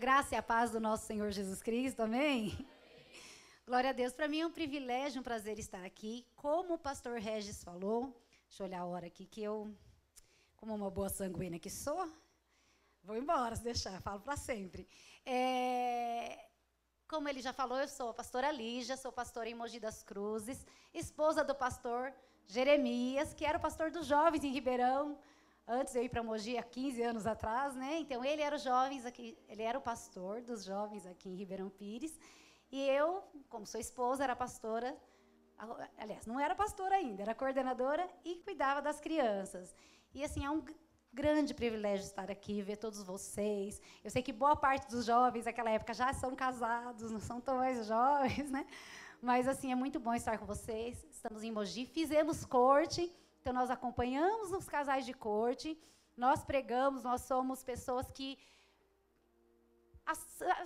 graça e a paz do nosso Senhor Jesus Cristo, amém? Glória a Deus. Para mim é um privilégio, um prazer estar aqui. Como o pastor Regis falou, deixa eu olhar a hora aqui, que eu, como uma boa sanguínea que sou, vou embora, se deixar, falo para sempre. Como ele já falou, eu sou a pastora Lígia, sou pastora em Mogi das Cruzes, esposa do pastor Jeremias, que era o pastor dos jovens em Ribeirão, antes de eu ir para Mogi, há 15 anos atrás, né? Então, ele era o pastor dos jovens aqui em Ribeirão Pires, e eu, como sou esposa, era pastora, aliás, não era pastora ainda, era coordenadora e cuidava das crianças. E, assim, é um grande privilégio estar aqui, ver todos vocês. Eu sei que boa parte dos jovens naquela época já são casados, não são tão mais jovens, né? Mas, assim, é muito bom estar com vocês. Estamos em Mogi, fizemos corte. Então, nós acompanhamos os casais de corte, nós pregamos, nós somos pessoas que...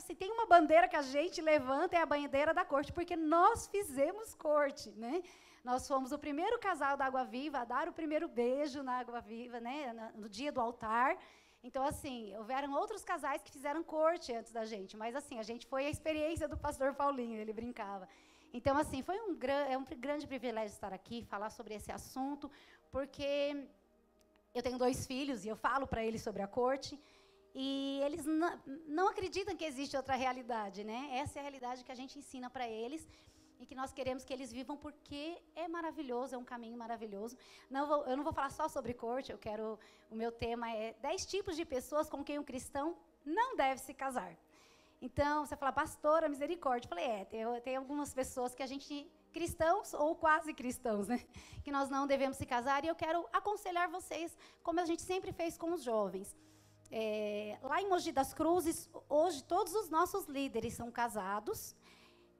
Se tem uma bandeira que a gente levanta, é a bandeira da corte, porque nós fizemos corte, né? Nós fomos o primeiro casal da Água Viva a dar o primeiro beijo na Água Viva, né? No dia do altar. Então, assim, houveram outros casais que fizeram corte antes da gente, mas, assim, a gente foi a experiência do pastor Paulinho, ele brincava. Então, assim, foi um grande privilégio estar aqui, falar sobre esse assunto, porque eu tenho 2 filhos e eu falo para eles sobre a corte, e eles não acreditam que existe outra realidade, né? Essa é a realidade que a gente ensina para eles e que nós queremos que eles vivam, porque é maravilhoso, é um caminho maravilhoso. Eu não vou falar só sobre corte, o meu tema é 10 tipos de pessoas com quem um cristão não deve se casar. Então, você fala, pastora, misericórdia. Eu falei, tem algumas pessoas que a gente, cristãos ou quase cristãos, né? Que nós não devemos se casar, e eu quero aconselhar vocês, como a gente sempre fez com os jovens. Lá em Mogi das Cruzes, hoje, todos os nossos líderes são casados,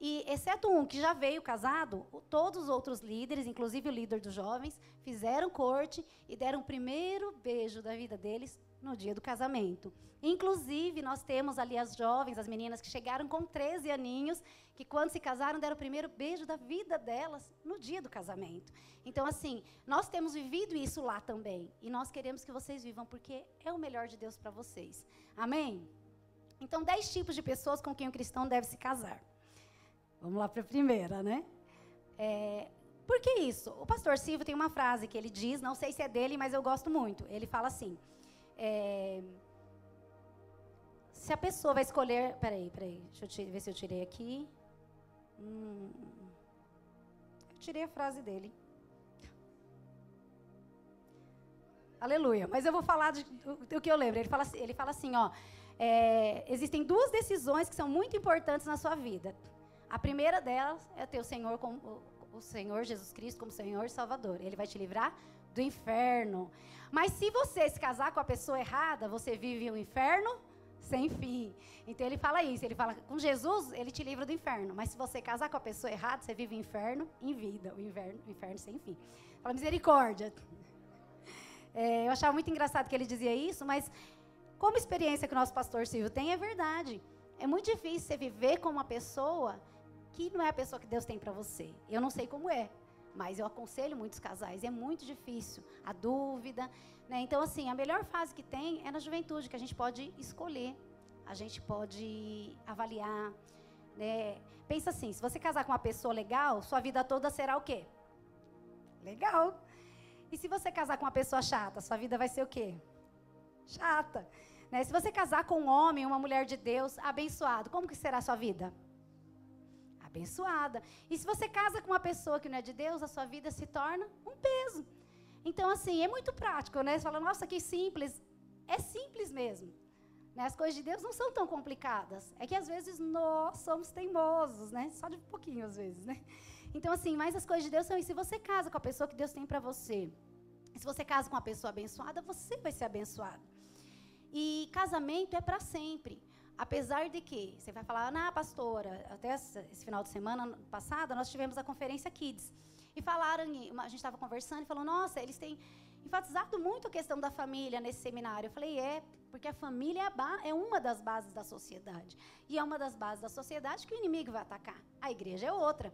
e, exceto um que já veio casado, todos os outros líderes, inclusive o líder dos jovens, fizeram corte e deram o primeiro beijo da vida deles no dia do casamento. Inclusive, nós temos ali as jovens, as meninas que chegaram com 13 aninhos, que quando se casaram, deram o primeiro beijo da vida delas no dia do casamento. Então, assim, nós temos vivido isso lá também, e nós queremos que vocês vivam, porque é o melhor de Deus para vocês. Amém? Então, 10 tipos de pessoas com quem o cristão deve se casar. Vamos lá para a primeira, né? Por que isso? O pastor Silvio tem uma frase que ele diz, não sei se é dele, mas eu gosto muito. Ele fala assim, se a pessoa vai escolher... Peraí, deixa eu ver se eu tirei aqui. Eu tirei a frase dele. Aleluia. Mas eu vou falar do que eu lembro. Ele fala assim, ó, existem 2 decisões que são muito importantes na sua vida. A primeira delas é ter o Senhor Jesus Cristo como Senhor e Salvador. Ele vai te livrar do inferno. Mas se você se casar com a pessoa errada, você vive um inferno sem fim. Então ele fala isso, ele fala, com Jesus, ele te livra do inferno. Mas se você casar com a pessoa errada, você vive o inferno em vida, o inferno sem fim. Fala, misericórdia. Eu achava muito engraçado que ele dizia isso, mas como experiência que o nosso pastor Silvio tem, é verdade. É muito difícil você viver com uma pessoa que não é a pessoa que Deus tem para você. Eu não sei como é, mas eu aconselho muitos casais. É muito difícil, a dúvida, né? Então, assim, a melhor fase que tem é na juventude, que a gente pode escolher, a gente pode avaliar, né? Pensa assim, se você casar com uma pessoa legal, sua vida toda será o quê? Legal. E se você casar com uma pessoa chata, sua vida vai ser o quê? Chata. Né? Se você casar com um homem, uma mulher de Deus, abençoado, como que será a sua vida? Abençoada. E se você casa com uma pessoa que não é de Deus, a sua vida se torna um peso. Então, assim, é muito prático, né? Você fala, nossa, que simples. É simples mesmo. Né? As coisas de Deus não são tão complicadas. É que, às vezes, nós somos teimosos, né? Só de um pouquinho, às vezes, né? Então, assim, mas as coisas de Deus são isso. Se você casa com a pessoa que Deus tem para você, se você casa com uma pessoa abençoada, você vai ser abençoado. E casamento é para sempre. Apesar de que, você vai falar, pastora, até esse final de semana passada, nós tivemos a conferência Kids. E falaram, a gente estava conversando e falou, nossa, eles têm enfatizado muito a questão da família nesse seminário. Eu falei, porque a família é uma das bases da sociedade. E é uma das bases da sociedade que o inimigo vai atacar. A igreja é outra.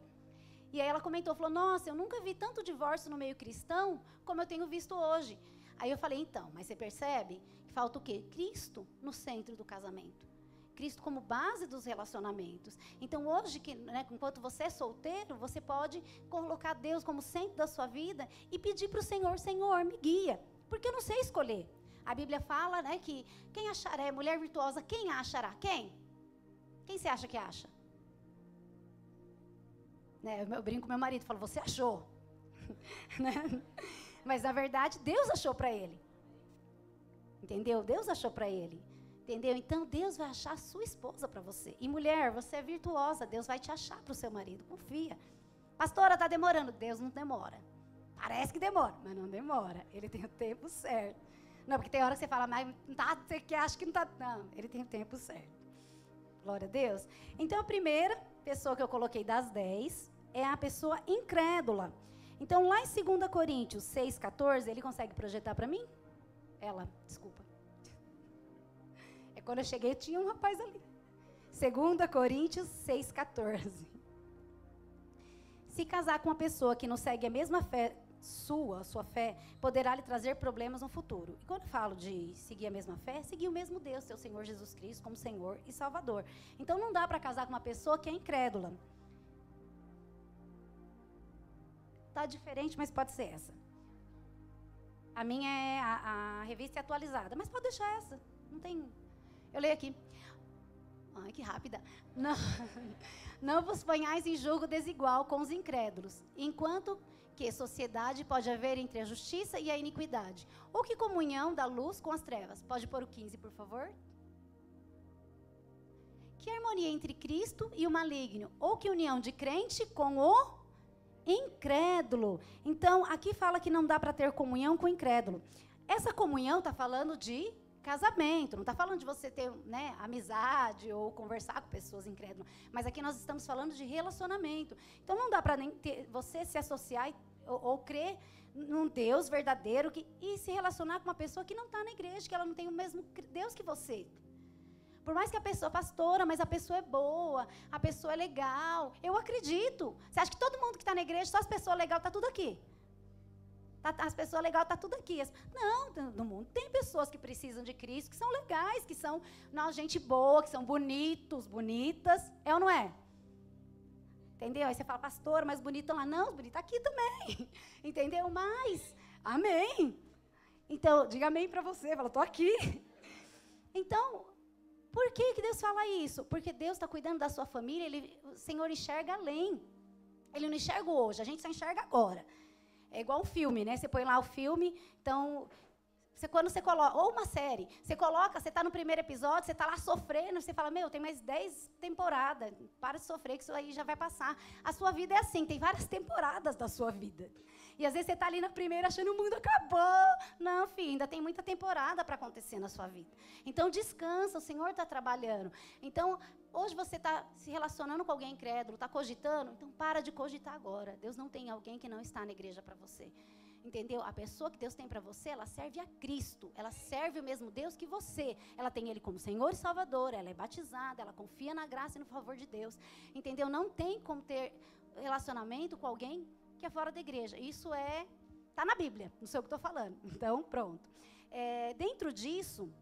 E aí ela comentou, falou, nossa, eu nunca vi tanto divórcio no meio cristão como eu tenho visto hoje. Aí eu falei, então, mas você percebe que falta o quê? Cristo no centro do casamento. Cristo como base dos relacionamentos. Então, hoje, enquanto você é solteiro, você pode colocar Deus como centro da sua vida e pedir para o Senhor, Senhor, me guia, porque eu não sei escolher. A Bíblia fala, né, que quem achará, mulher virtuosa, quem achará? Quem? Quem você acha que acha? Né, eu brinco com meu marido, falo, você achou. Mas, na verdade, Deus achou para ele. Entendeu? Deus achou para ele. Entendeu? Então, Deus vai achar a sua esposa para você. E, mulher, você é virtuosa, Deus vai te achar para o seu marido. Confia. Pastora, está demorando. Deus não demora. Parece que demora, mas não demora. Ele tem o tempo certo. Não, porque tem hora que você fala, mas não tá, você que acha que não está. Não, ele tem o tempo certo. Glória a Deus. Então, a primeira pessoa que eu coloquei das 10 é a pessoa incrédula. Então, lá em 2 Coríntios 6,14, ele consegue projetar para mim? Ela, desculpa. É quando eu cheguei, tinha um rapaz ali. 2 Coríntios 6,14. Se casar com uma pessoa que não segue a mesma fé sua fé, poderá lhe trazer problemas no futuro. E quando eu falo de seguir a mesma fé, seguir o mesmo Deus, seu Senhor Jesus Cristo, como Senhor e Salvador. Então, não dá para casar com uma pessoa que é incrédula. Tá diferente, mas pode ser essa. A minha é a revista é atualizada, mas pode deixar essa. Não tem. Eu leio aqui. Ai, que rápida. Não vos ponhais em julgo desigual com os incrédulos, enquanto que sociedade pode haver entre a justiça e a iniquidade. Ou que comunhão da luz com as trevas. Pode pôr o 15, por favor? Que harmonia entre Cristo e o maligno. Ou que união de crente com o incrédulo. Então, aqui fala que não dá para ter comunhão com o incrédulo. Essa comunhão está falando de casamento, não está falando de você ter, né, amizade ou conversar com pessoas incrédulas. Mas aqui nós estamos falando de relacionamento. Então, não dá para nem você se associar ou crer num Deus verdadeiro e se relacionar com uma pessoa que não está na igreja, que ela não tem o mesmo Deus que você. Por mais que a pessoa, pastora, mas a pessoa é boa, a pessoa é legal. Eu acredito. Você acha que todo mundo que está na igreja, só as pessoas legais, está tudo aqui? As pessoas legais estão tudo aqui. Não, no mundo tem pessoas que precisam de Cristo, que são legais, que são gente boa, que são bonitos, bonitas. É ou não é? Entendeu? Aí você fala, pastor, mas bonito estão lá. Não, os bonitos aqui também. Entendeu? Mas, amém. Então, diga amém para você. Fala, estou aqui. Então, por que Deus fala isso? Porque Deus está cuidando da sua família, o Senhor enxerga além. Ele não enxerga hoje, a gente só enxerga agora. É igual um filme, né? Você põe lá o filme, então, quando você coloca, ou uma série, você está no primeiro episódio, você está lá sofrendo, você fala, tem mais 10 temporadas, para de sofrer que isso aí já vai passar. A sua vida é assim, tem várias temporadas da sua vida. E às vezes você está ali na primeira achando que o mundo acabou. Não, filho, ainda tem muita temporada para acontecer na sua vida. Então, descansa, o Senhor está trabalhando. Então, hoje você está se relacionando com alguém incrédulo, está cogitando, então para de cogitar agora. Deus não tem alguém que não está na igreja para você. Entendeu? A pessoa que Deus tem para você, ela serve a Cristo. Ela serve o mesmo Deus que você. Ela tem Ele como Senhor e Salvador. Ela é batizada, ela confia na graça e no favor de Deus. Entendeu? Não tem como ter relacionamento com alguém que é fora da igreja. Isso está na Bíblia, não sei o que estou falando. Então, pronto. Dentro disso,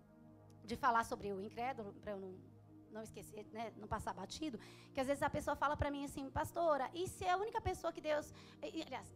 de falar sobre o incrédulo, para eu não esquecer, né, não passar batido, que às vezes a pessoa fala para mim assim, pastora, e se é a única pessoa que Deus... aliás,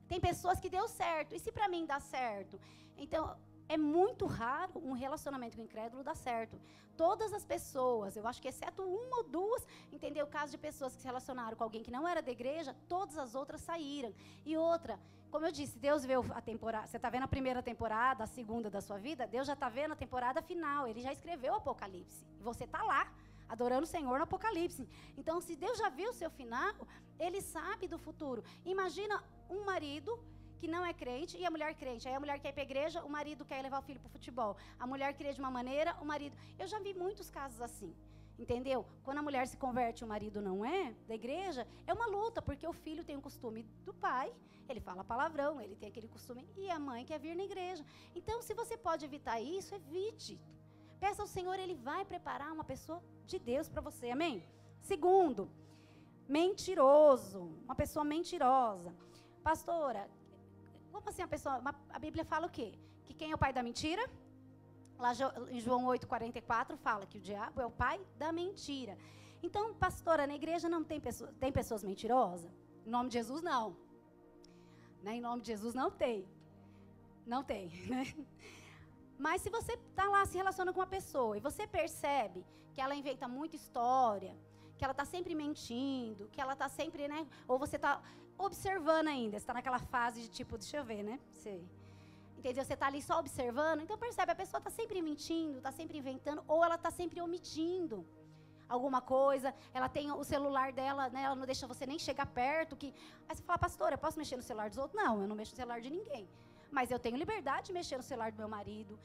tem pessoas que deu certo, e se para mim dá certo? Então, é muito raro um relacionamento com o incrédulo dar certo. Todas as pessoas, eu acho que exceto uma ou duas, entendeu? O caso de pessoas que se relacionaram com alguém que não era da igreja, todas as outras saíram. E outra, como eu disse, Deus vê a temporada, você está vendo a primeira temporada, a segunda da sua vida, Deus já está vendo a temporada final, Ele já escreveu o Apocalipse. E você está lá, adorando o Senhor no Apocalipse. Então, se Deus já viu o seu final, Ele sabe do futuro. Imagina um marido que não é crente e a mulher crente. Aí a mulher quer ir para a igreja, o marido quer levar o filho para o futebol. A mulher queria de uma maneira, o marido... Eu já vi muitos casos assim, entendeu? Quando a mulher se converte e o marido não é da igreja, é uma luta, porque o filho tem o costume do pai, ele fala palavrão, ele tem aquele costume, e a mãe quer vir na igreja. Então, se você pode evitar isso, evite. Peça ao Senhor, Ele vai preparar uma pessoa de Deus para você, amém? Segundo, mentiroso, uma pessoa mentirosa. Pastora, como assim a Bíblia fala o quê? Que quem é o pai da mentira? Lá em João 8,44 fala que o diabo é o pai da mentira. Então, pastora, na igreja não tem pessoas mentirosas? Em nome de Jesus, não. Né? Em nome de Jesus, não tem. Não tem, né? Mas se você está lá se relacionando com uma pessoa e você percebe que ela inventa muita história, que ela está sempre mentindo, que ela está sempre, né? Ou você está observando ainda, você está naquela fase de tipo, deixa eu ver, né? Entendeu? Você está ali só observando, então percebe, a pessoa está sempre mentindo, está sempre inventando, ou ela está sempre omitindo alguma coisa, ela tem o celular dela, né? Ela não deixa você nem chegar perto. Aí você fala, pastora, eu posso mexer no celular dos outros? Não, eu não mexo no celular de ninguém. Mas eu tenho liberdade de mexer no celular do meu marido.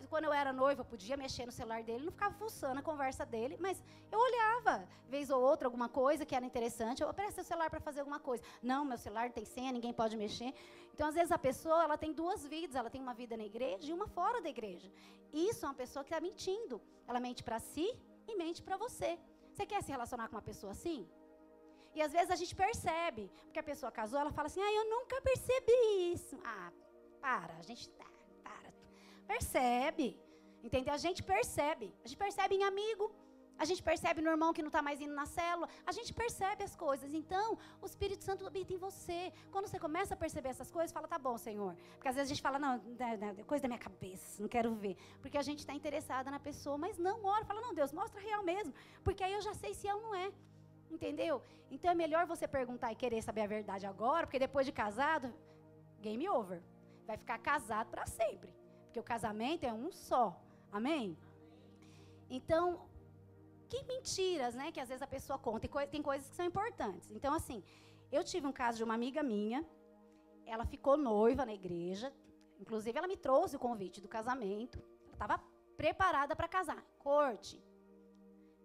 Quando eu era noiva, eu podia mexer no celular dele, não ficava fuçando a conversa dele, mas eu olhava, vez ou outra, alguma coisa que era interessante, eu prestei o celular para fazer alguma coisa. Não, meu celular tem senha, ninguém pode mexer. Então, às vezes, a pessoa, ela tem duas vidas, ela tem uma vida na igreja e uma fora da igreja. Isso é uma pessoa que está mentindo. Ela mente para si e mente para você. Você quer se relacionar com uma pessoa assim? E, às vezes, a gente percebe, porque a pessoa casou, ela fala assim, eu nunca percebi isso. A gente percebe, entendeu? A gente percebe em amigo, a gente percebe no irmão que não está mais indo na célula, a gente percebe as coisas. Então, o Espírito Santo habita em você. Quando você começa a perceber essas coisas, fala, tá bom, Senhor. Porque às vezes a gente fala, não, é coisa da minha cabeça, não quero ver. Porque a gente está interessada na pessoa, mas não, ora, fala, não, Deus, mostra real mesmo, porque aí eu já sei se é ou não é, entendeu? Então é melhor você perguntar e querer saber a verdade agora, porque depois de casado, game over. Vai ficar casado para sempre. Porque o casamento é um só. Amém? Então, que mentiras, né? Que às vezes a pessoa conta. E tem coisas que são importantes. Então, assim, eu tive um caso de uma amiga minha. Ela ficou noiva na igreja. Inclusive, ela me trouxe o convite do casamento. Ela estava preparada para casar. Corte.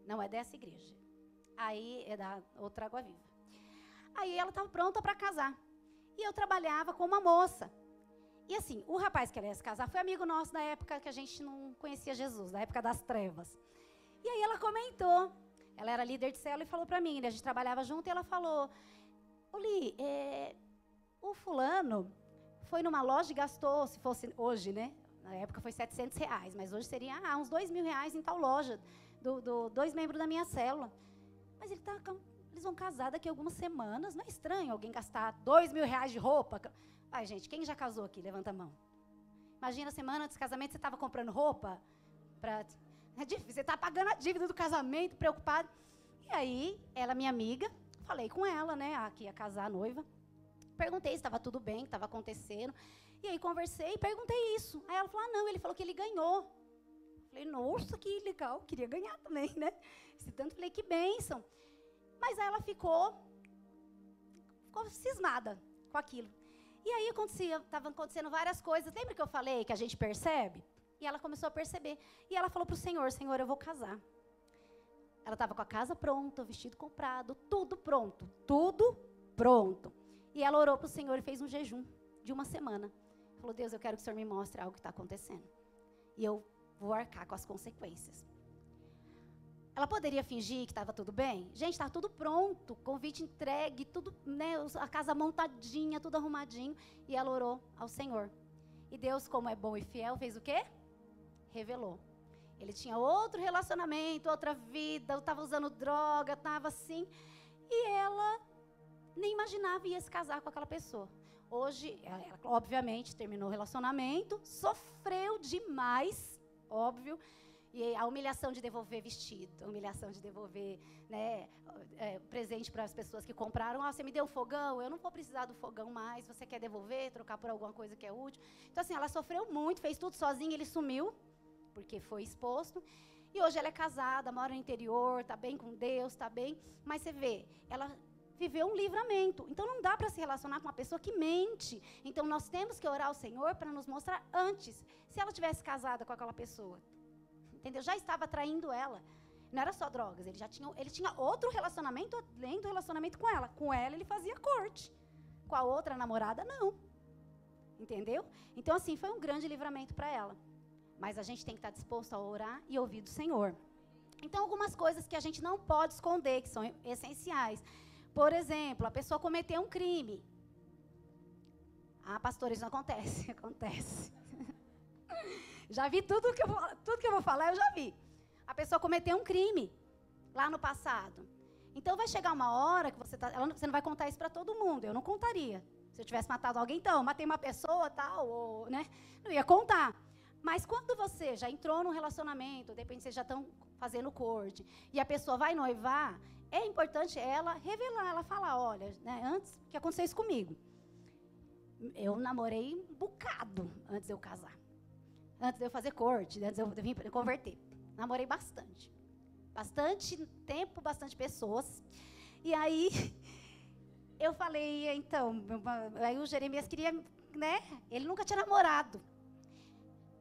Não é dessa igreja. Aí é da outra Água Viva. Aí ela estava pronta para casar. E eu trabalhava com uma moça. E assim, o rapaz que ela ia se casar foi amigo nosso da época que a gente não conhecia Jesus, da época das trevas. E aí ela comentou, ela era líder de célula e falou pra mim, né, a gente trabalhava junto, e ela falou, Li, o fulano foi numa loja e gastou, se fosse hoje, né, na época foi R$700, mas hoje seria uns R$2.000 em tal loja, dois membros da minha célula. Mas eles vão casar daqui a algumas semanas, não é estranho alguém gastar R$2.000 de roupa? Ai, gente, quem já casou aqui? Levanta a mão. Imagina, a semana antes do casamento, você estava comprando roupa. Você está pagando a dívida do casamento, preocupado. E aí, ela, minha amiga, falei com ela, né, que ia casar a noiva. Perguntei se estava tudo bem, o que estava acontecendo. E aí, conversei e perguntei isso. Aí ela falou, não, ele falou que ele ganhou. Falei, nossa, que legal, queria ganhar também, né? Esse tanto, falei, que bênção. Mas aí ela ficou cismada com aquilo. E aí estavam acontecendo várias coisas. Lembra que eu falei que a gente percebe? E ela começou a perceber. E ela falou para o Senhor, Senhor, eu vou casar. Ela estava com a casa pronta, o vestido comprado, tudo pronto. Tudo pronto. E ela orou para o Senhor e fez um jejum de uma semana. Falou, Deus, eu quero que o Senhor me mostre algo que está acontecendo. E eu vou arcar com as consequências. Ela poderia fingir que estava tudo bem? Gente, estava tudo pronto, convite entregue, tudo, né, a casa montadinha, tudo arrumadinho. E ela orou ao Senhor. E Deus, como é bom e fiel, fez o quê? Revelou. Ele tinha outro relacionamento, outra vida, estava usando droga, estava assim. E ela nem imaginava ia se casar com aquela pessoa. Hoje, ela, obviamente, terminou o relacionamento, sofreu demais, óbvio. E a humilhação de devolver vestido, a humilhação de devolver, né, presente para as pessoas que compraram. Você me deu um fogão, eu não vou precisar do fogão mais, você quer devolver, trocar por alguma coisa que é útil. Então, assim, ela sofreu muito, fez tudo sozinha, ele sumiu, porque foi exposto. E hoje ela é casada, mora no interior, está bem com Deus, está bem. Mas você vê, ela viveu um livramento. Então, não dá para se relacionar com uma pessoa que mente. Então, nós temos que orar ao Senhor para nos mostrar antes, se ela tivesse casada com aquela pessoa. Entendeu? Já estava traindo ela. Não era só drogas, ele tinha outro relacionamento, além do relacionamento com ela. Com ela, ele fazia corte. Com a outra namorada, não. Entendeu? Então, assim, foi um grande livramento para ela. Mas a gente tem que estar disposto a orar e ouvir do Senhor. Então, algumas coisas que a gente não pode esconder, que são essenciais. Por exemplo, a pessoa cometeu um crime. Pastor, isso não acontece. Acontece. Já vi tudo que eu vou falar, eu já vi. A pessoa cometeu um crime lá no passado. Então vai chegar uma hora que você não vai contar isso para todo mundo. Eu não contaria. Se eu tivesse matado alguém, então, matei uma pessoa, tal, ou, né? Não ia contar. Mas quando você já entrou num relacionamento, de repente vocês já estão fazendo corte, e a pessoa vai noivar, é importante ela revelar, ela falar, olha, né, antes que aconteceu isso comigo. Eu namorei um bocado antes de eu casar. Antes de eu fazer corte, antes de eu vir converter. Namorei bastante. Bastante tempo, bastante pessoas. E aí, eu falei, então, aí o Jeremias queria, né? Ele nunca tinha namorado.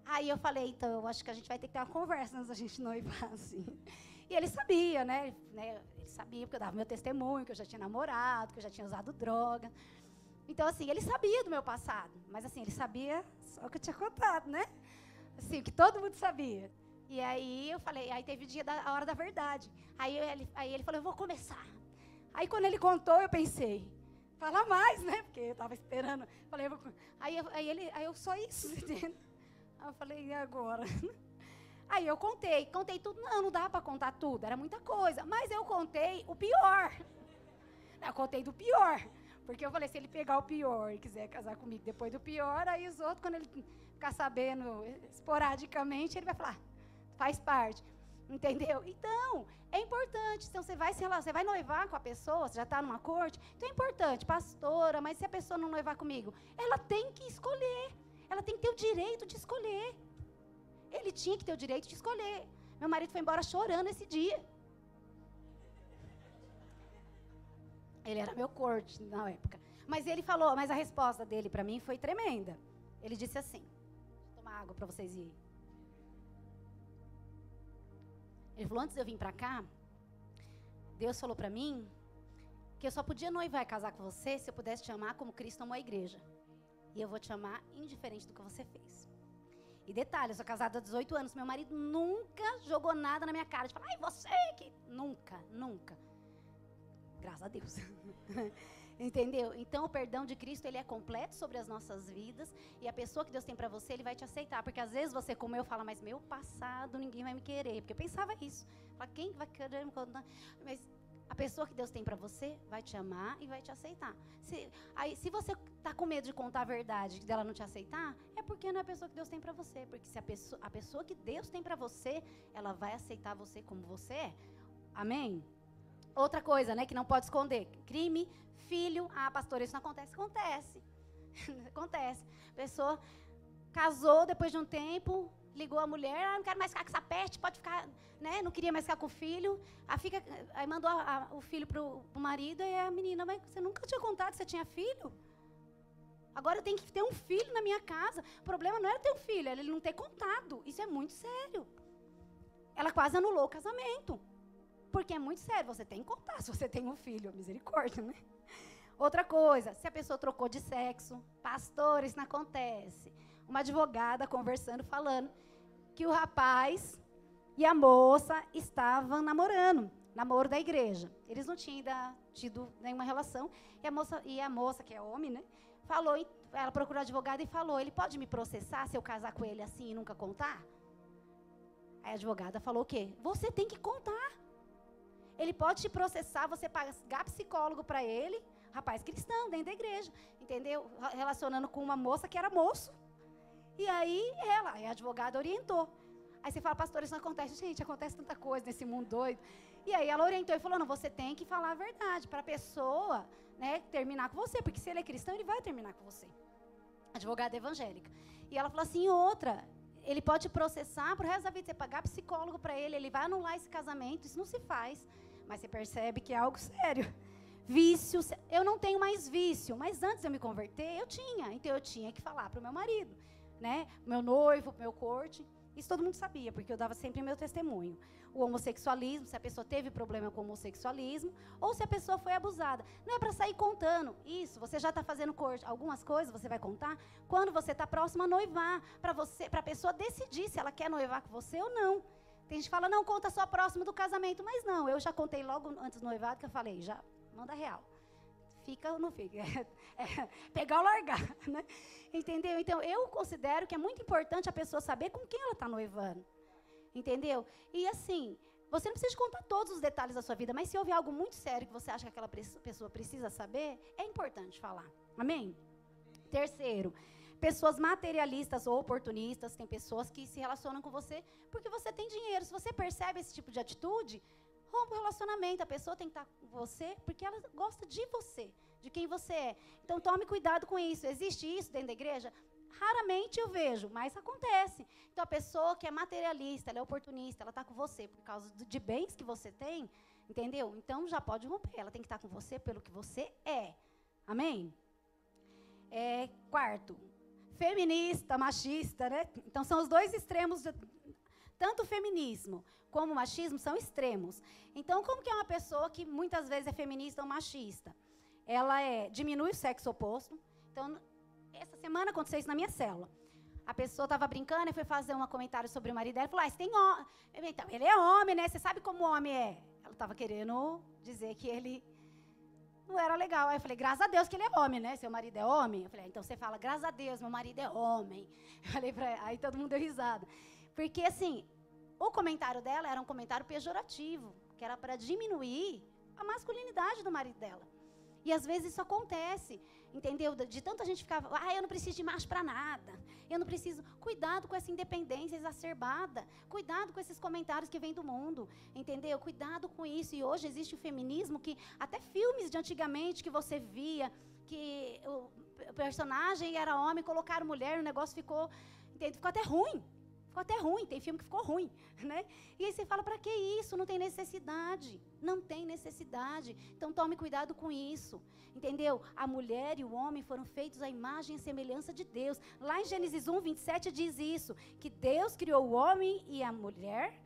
Aí eu falei, então, eu acho que a gente vai ter que ter uma conversa antes da gente noivar, assim. E ele sabia, né? Ele sabia, porque eu dava meu testemunho, que eu já tinha namorado, que eu já tinha usado droga. Então, assim, ele sabia do meu passado. Mas, assim, ele sabia só o que eu tinha contado, né? Assim, o que todo mundo sabia. E aí eu falei, aí teve o dia a hora da verdade. Aí ele falou, eu vou começar. Aí quando ele contou, eu pensei, fala mais, né? Porque eu estava esperando. Falei, aí eu só isso, entendeu? Aí eu falei, e agora? Aí eu contei tudo. Não dá para contar tudo, era muita coisa. Mas eu contei o pior. Eu contei do pior. Porque eu falei, se ele pegar o pior e quiser casar comigo depois do pior, aí os outros, quando ele ficar sabendo esporadicamente, ele vai falar, faz parte. Entendeu? Então, é importante. Então, você vai noivar com a pessoa, você já está numa corte. Então, é importante, pastora, mas se a pessoa não noivar comigo, ela tem que escolher. Ela tem que ter o direito de escolher. Ele tinha que ter o direito de escolher. Meu marido foi embora chorando esse dia. Ele era meu corte na época. Mas ele falou, mas a resposta dele para mim foi tremenda. Ele disse assim, deixa eu tomar água para vocês irem. Ele falou, antes de eu vir para cá, Deus falou para mim que eu só podia noivar e casar com você se eu pudesse te amar como Cristo amou a igreja. E eu vou te amar indiferente do que você fez. E detalhe, eu sou casada há 18 anos, meu marido nunca jogou nada na minha cara, de falar, ai, você que... Nunca. Graças a Deus. Entendeu? Então, o perdão de Cristo, ele é completo sobre as nossas vidas. E a pessoa que Deus tem para você, ele vai te aceitar. Porque às vezes você, como eu, fala, mas meu passado, ninguém vai me querer. Porque eu pensava isso. Fala, quem vai querer me contar? Mas a pessoa que Deus tem para você vai te amar e vai te aceitar. Se você está com medo de contar a verdade, dela não te aceitar, é porque não é a pessoa que Deus tem para você. Porque se a pessoa que Deus tem para você, ela vai aceitar você como você é. Amém? Outra coisa, né, que não pode esconder. Crime, filho. Ah, pastor, isso não acontece. Acontece. Acontece. A pessoa casou depois de um tempo, ligou a mulher, não quero mais ficar com essa peste, pode ficar, né, não queria mais ficar com o filho. Aí mandou o filho pro marido e a menina, mas você nunca tinha contado que você tinha filho? Agora eu tenho que ter um filho na minha casa. O problema não era ter um filho, era ele não ter contado. Isso é muito sério. Ela quase anulou o casamento. Porque é muito sério, você tem que contar se você tem um filho, misericórdia, né? Outra coisa, se a pessoa trocou de sexo, pastor, isso não acontece. Uma advogada conversando, falando que o rapaz e a moça estavam namorando, namoro da igreja. Eles não tinham ainda tido nenhuma relação, e a moça, que é homem, né, falou, ela procurou advogada e falou, ele pode me processar se eu casar com ele assim e nunca contar? Aí a advogada falou o quê? Você tem que contar. Ele pode te processar, você pagar psicólogo para ele, rapaz cristão, dentro da igreja, entendeu? Relacionando com uma moça que era moço. E aí a advogada orientou. Aí você fala, pastor, isso não acontece. Gente, acontece tanta coisa nesse mundo doido. E aí ela orientou e falou, não, você tem que falar a verdade para a pessoa, né, terminar com você, porque se ele é cristão, ele vai terminar com você. Advogada evangélica. E ela falou assim, outra, ele pode te processar pro resto da vida, você pagar psicólogo para ele vai anular esse casamento, isso não se faz. Mas você percebe que é algo sério. Vício, eu não tenho mais vício, mas antes de eu me converter, eu tinha. Então eu tinha que falar para o meu marido, né? Meu noivo, meu corte. Isso todo mundo sabia, porque eu dava sempre meu testemunho. O homossexualismo, se a pessoa teve problema com o homossexualismo, ou se a pessoa foi abusada. Não é para sair contando. Isso, você já está fazendo corte. Algumas coisas você vai contar quando você está próximo a noivar, para a pessoa decidir se ela quer noivar com você ou não. Tem gente que fala, não, conta só próximo do casamento. Mas não, eu já contei logo antes do noivado, que eu falei, já, manda real. fica ou não fica? Pegar ou largar, né? Entendeu? Então, eu considero que é muito importante a pessoa saber com quem ela está noivando. Entendeu? E assim, você não precisa contar todos os detalhes da sua vida, mas se houver algo muito sério que você acha que aquela pessoa precisa saber, é importante falar. Amém? Terceiro, pessoas materialistas ou oportunistas, tem pessoas que se relacionam com você porque você tem dinheiro. Se você percebe esse tipo de atitude, rompa o relacionamento. A pessoa tem que estar com você porque ela gosta de você, de quem você é. Então, tome cuidado com isso. Existe isso dentro da igreja? Raramente eu vejo, mas acontece. Então, a pessoa que é materialista, ela é oportunista, ela está com você por causa de bens que você tem, entendeu? Então, já pode romper. Ela tem que estar com você pelo que você é. Amém? Quarto, feminista, machista, né? Então, são os dois extremos, tanto o feminismo como o machismo são extremos. Então, como que é uma pessoa que muitas vezes é feminista ou machista? Ela diminui o sexo oposto. Então, essa semana aconteceu isso na minha célula. A pessoa estava brincando e foi fazer um comentário sobre o marido dela e falou, você tem homem. Então, ele é homem, né? Você sabe como o homem é? Ela estava querendo dizer que ele não era legal. Aí eu falei, graças a Deus que ele é homem, né? Seu marido é homem? Eu falei, então você fala, graças a Deus, meu marido é homem. Eu falei pra ela, aí todo mundo deu risada. Porque, assim, o comentário dela era um comentário pejorativo, que era para diminuir a masculinidade do marido dela. E às vezes isso acontece, entendeu? De tanta gente ficar, eu não preciso de macho para nada. Eu não preciso. Cuidado com essa independência exacerbada. Cuidado com esses comentários que vêm do mundo, entendeu? Cuidado com isso. E hoje existe o feminismo que até filmes de antigamente que você via, que o personagem era homem, colocaram mulher, o negócio ficou, entendeu? Ficou até ruim. Ficou até ruim, tem filme que ficou ruim, né? E aí você fala, para que isso? Não tem necessidade. Não tem necessidade. Então, tome cuidado com isso, entendeu? A mulher e o homem foram feitos à imagem e semelhança de Deus. Lá em Gênesis 1, 27 diz isso, que Deus criou o homem e a mulher,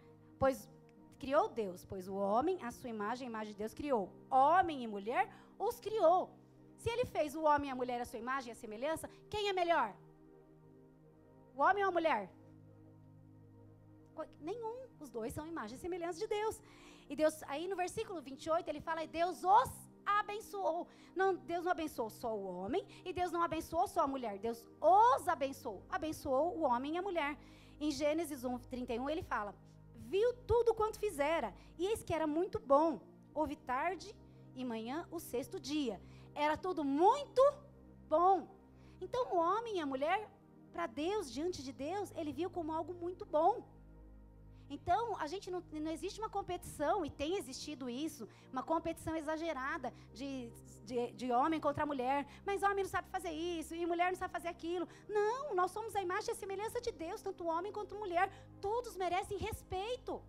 criou Deus, pois o homem, a sua imagem, a imagem de Deus, criou. Homem e mulher os criou. Se ele fez o homem e a mulher à sua imagem e a semelhança, quem é melhor? O homem ou a mulher? Nenhum, os dois são imagem e semelhança de Deus. E Deus, aí no versículo 28, ele fala, Deus os abençoou. Não, Deus não abençoou só o homem, e Deus não abençoou só a mulher, Deus os abençoou. Abençoou o homem e a mulher. Em Gênesis 1, 31, ele fala, viu tudo quanto fizera, e eis que era muito bom. Houve tarde e manhã o sexto dia. Era tudo muito bom. Então o homem e a mulher, para Deus, diante de Deus, ele viu como algo muito bom. Então, a gente não existe uma competição, e tem existido isso, uma competição exagerada de homem contra mulher. Mas homem não sabe fazer isso, e mulher não sabe fazer aquilo. Não, nós somos a imagem e a semelhança de Deus, tanto homem quanto mulher. Todos merecem respeito.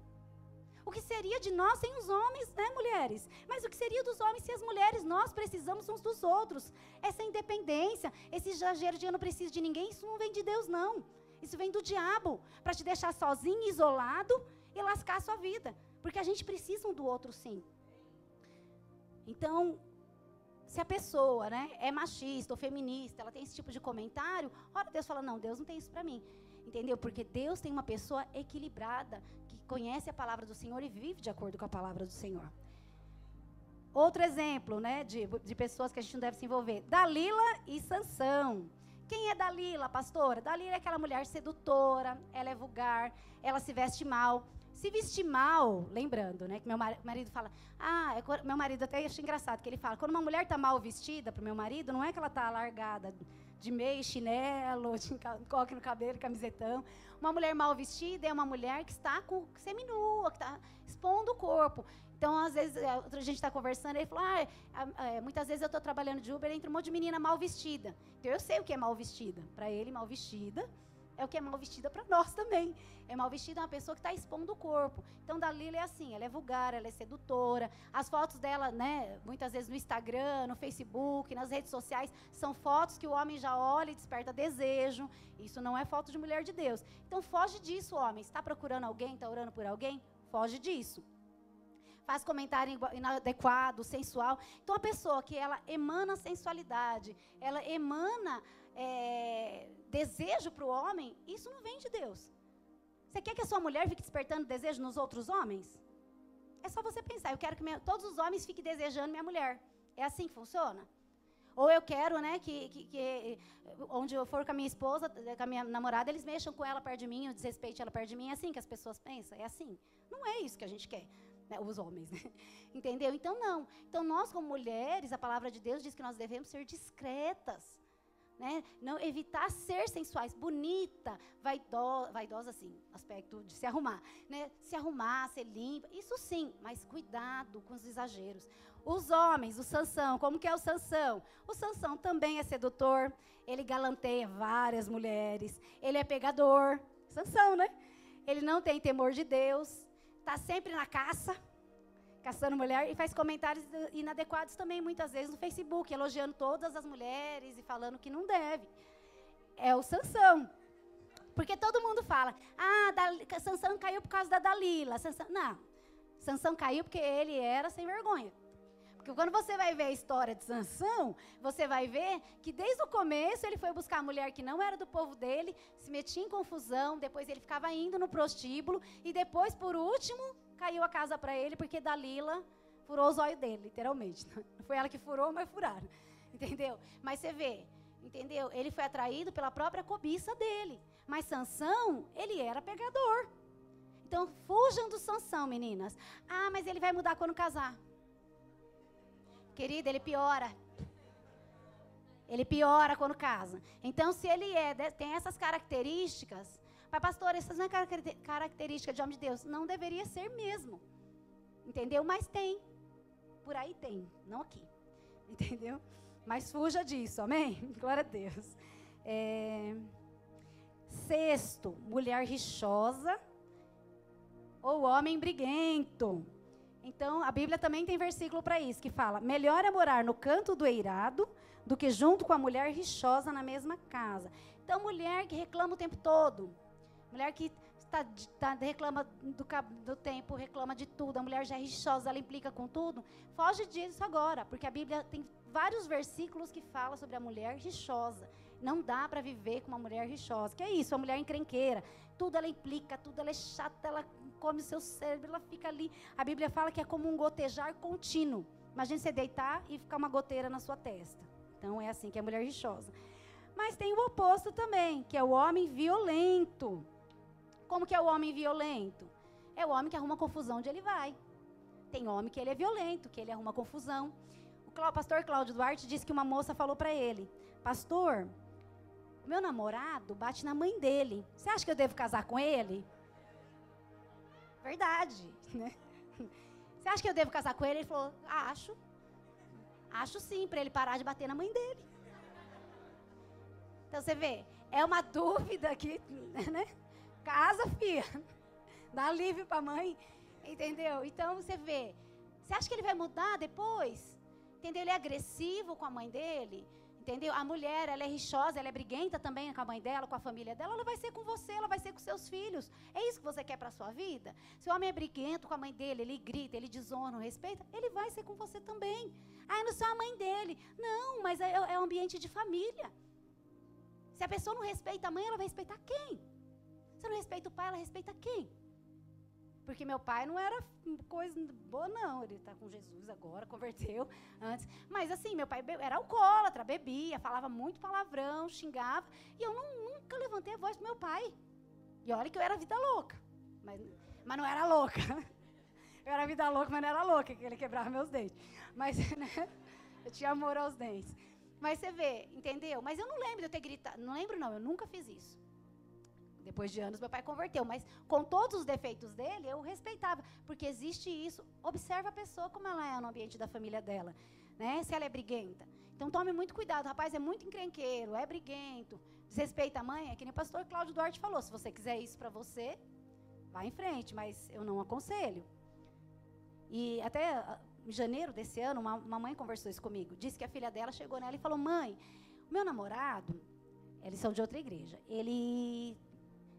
O que seria de nós sem os homens, né, mulheres? Mas o que seria dos homens sem as mulheres? Nós precisamos uns dos outros. Essa independência, esse exagero de eu não preciso de ninguém, isso não vem de Deus, não. Isso vem do diabo, para te deixar sozinho, isolado e lascar a sua vida. Porque a gente precisa um do outro, sim. Então, se a pessoa, né, é machista ou feminista, ela tem esse tipo de comentário, ora, Deus fala, não, Deus não tem isso para mim. Entendeu? Porque Deus tem uma pessoa equilibrada, que conhece a palavra do Senhor e vive de acordo com a palavra do Senhor. Outro exemplo, né, de pessoas que a gente não deve se envolver. Dalila e Sansão. Quem é Dalila, pastora? Dalila é aquela mulher sedutora, ela é vulgar, ela se veste mal. Se vestir mal, lembrando, né, que meu marido fala, meu marido até acha engraçado, que ele fala, quando uma mulher está mal vestida para o meu marido, não é que ela está largada de meia, chinelo, de coque no cabelo, camisetão. Uma mulher mal vestida é uma mulher que está seminua, que está expondo o corpo. Então, às vezes, a gente está conversando, ele falou, muitas vezes eu estou trabalhando de Uber, entra um monte de menina mal vestida. Então, eu sei o que é mal vestida. Para ele, mal vestida é o que é mal vestida para nós também. É mal vestida uma pessoa que está expondo o corpo. Então, Dalila é assim, ela é vulgar, ela é sedutora. As fotos dela, né, muitas vezes no Instagram, no Facebook, nas redes sociais, são fotos que o homem já olha e desperta desejo. Isso não é foto de mulher de Deus. Então, foge disso, homem. Está procurando alguém, está orando por alguém? Foge disso. Faz comentário inadequado, sensual. Então, a pessoa que ela emana sensualidade, ela emana desejo para o homem, isso não vem de Deus. Você quer que a sua mulher fique despertando desejo nos outros homens? É só você pensar, eu quero que todos os homens fiquem desejando minha mulher. É assim que funciona? Ou eu quero, né, que onde eu for com a minha esposa, com a minha namorada, eles mexam com ela perto de mim, eu desrespeite ela perto de mim. É assim que as pessoas pensam? É assim. Não é isso que a gente quer, né, os homens, né? Entendeu? Então, não. Então, nós como mulheres, a palavra de Deus diz que nós devemos ser discretas. Né? Não, evitar ser sensuais, bonita, vaidosa sim, aspecto de se arrumar, né? Se arrumar, ser limpa, isso sim, mas cuidado com os exageros. Os homens, o Sansão, como que é o Sansão? O Sansão também é sedutor, ele galanteia várias mulheres, ele é pegador, Sansão, né? Ele não tem temor de Deus, está sempre na caça, caçando mulher, e faz comentários inadequados também, muitas vezes, no Facebook, elogiando todas as mulheres e falando que não deve. É o Sansão. Porque todo mundo fala, Sansão caiu por causa da Dalila. Não, Sansão caiu porque ele era sem vergonha. Porque quando você vai ver a história de Sansão, você vai ver que desde o começo ele foi buscar a mulher que não era do povo dele, se metia em confusão, depois ele ficava indo no prostíbulo, e depois, por último, caiu a casa para ele, porque Dalila furou os olhos dele, literalmente. Não foi ela que furou, mas furaram. Entendeu? Mas você vê, entendeu? Ele foi atraído pela própria cobiça dele. Mas Sansão, ele era pegador. Então, fujam do Sansão, meninas. Mas ele vai mudar quando casar. Querida, ele piora. Ele piora quando casa. Então, se ele tem essas características... Mas, pastor, essas não é característica de homem de Deus. Não deveria ser mesmo. Entendeu? Mas tem. Por aí tem. Não aqui. Entendeu? Mas fuja disso. Amém? Glória a Deus. Sexto, mulher rixosa ou homem briguento. Então, a Bíblia também tem versículo para isso, que fala, melhor é morar no canto do eirado do que junto com a mulher rixosa na mesma casa. Então, mulher que reclama o tempo todo. Mulher que reclama do tempo, reclama de tudo. A mulher já é rixosa, ela implica com tudo. Foge disso agora, porque a Bíblia tem vários versículos que falam sobre a mulher rixosa. Não dá para viver com uma mulher rixosa. Que é isso, a mulher encrenqueira. Tudo ela implica, tudo ela é chata, ela come o seu cérebro, ela fica ali. A Bíblia fala que é como um gotejar contínuo. Imagina você deitar e ficar uma goteira na sua testa. Então é assim que é a mulher rixosa. Mas tem o oposto também, que é o homem violento. Como que é o homem violento? É o homem que arruma confusão onde ele vai. Tem homem que ele é violento, que ele arruma confusão. O pastor Cláudio Duarte disse que uma moça falou para ele, pastor, meu namorado bate na mãe dele. Você acha que eu devo casar com ele? Verdade, né? Você acha que eu devo casar com ele? Ele falou, acho. Acho sim, para ele parar de bater na mãe dele. Então você vê, é uma dúvida aqui, né? Casa, filha. Dá alívio para a mãe, entendeu? Então você vê, você acha que ele vai mudar depois? Entendeu? Ele é agressivo com a mãe dele. Entendeu? A mulher, ela é rixosa, ela é briguenta também com a mãe dela, com a família dela, ela vai ser com você, ela vai ser com seus filhos. É isso que você quer para a sua vida? Se o homem é briguento com a mãe dele, ele grita, ele desonra, não respeita, ele vai ser com você também. Eu não sou a mãe dele. Não, mas é um ambiente de família. Se a pessoa não respeita a mãe, ela vai respeitar quem? Se não respeita o pai, ela respeita quem? Porque meu pai não era coisa boa, não. Ele está com Jesus agora, converteu antes. Mas assim, meu pai era alcoólatra, bebia, falava muito palavrão, xingava. E eu nunca levantei a voz pro meu pai. E olha que eu era vida louca. Mas não era louca. Eu era vida louca, mas não era louca, que ele quebrava meus dentes. Mas, né, eu tinha amor aos dentes. Mas você vê, entendeu? Mas eu não lembro de eu ter gritado. Não lembro, não. Eu nunca fiz isso. Depois de anos, meu pai converteu. Mas com todos os defeitos dele, eu respeitava. Porque existe isso. Observa a pessoa como ela é no ambiente da família dela. Né? Se ela é briguenta. Então, tome muito cuidado. O rapaz é muito encrenqueiro, é briguento. Desrespeita a mãe. É que nem o pastor Cláudio Duarte falou. Se você quiser isso para você, vá em frente. Mas eu não aconselho. E até em janeiro desse ano, uma mãe conversou isso comigo. Disse que a filha dela chegou nela e falou, mãe, o meu namorado, eles são de outra igreja, ele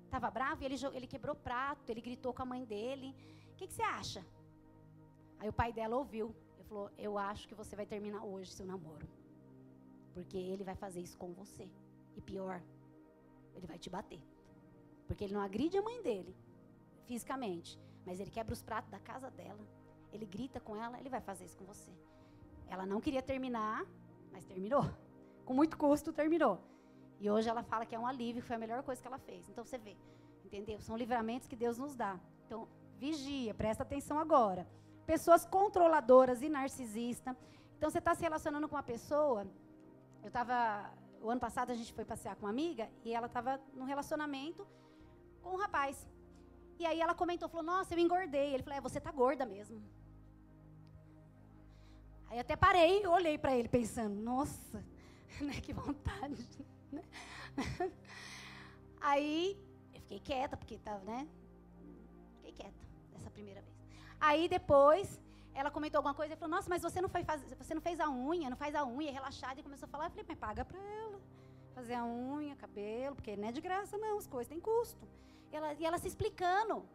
estava bravo e ele quebrou o prato, ele gritou com a mãe dele. O que você acha? Aí o pai dela ouviu. Ele falou, eu acho que você vai terminar hoje seu namoro. Porque ele vai fazer isso com você. E pior, ele vai te bater. Porque ele não agride a mãe dele, fisicamente, mas ele quebra os pratos da casa dela. Ele grita com ela, ele vai fazer isso com você. Ela não queria terminar, mas terminou. Com muito custo, terminou. E hoje ela fala que é um alívio, foi a melhor coisa que ela fez. Então, você vê, entendeu? São livramentos que Deus nos dá. Então, vigia, presta atenção agora. Pessoas controladoras e narcisistas. Então, você está se relacionando com uma pessoa... O ano passado, a gente foi passear com uma amiga, e ela estava num relacionamento com um rapaz. E aí ela comentou, falou, nossa, eu engordei. Ele falou, você tá gorda mesmo. Aí até parei e olhei para ele pensando, nossa, né, que vontade. Né? Aí eu fiquei quieta, porque estava, né? Fiquei quieta dessa primeira vez. Aí depois ela comentou alguma coisa e falou, nossa, mas você não fez a unha, não faz a unha, relaxada. E começou a falar, eu falei, mas paga para ela. Fazer a unha, cabelo, porque não é de graça não, as coisas têm custo. E ela se explicando.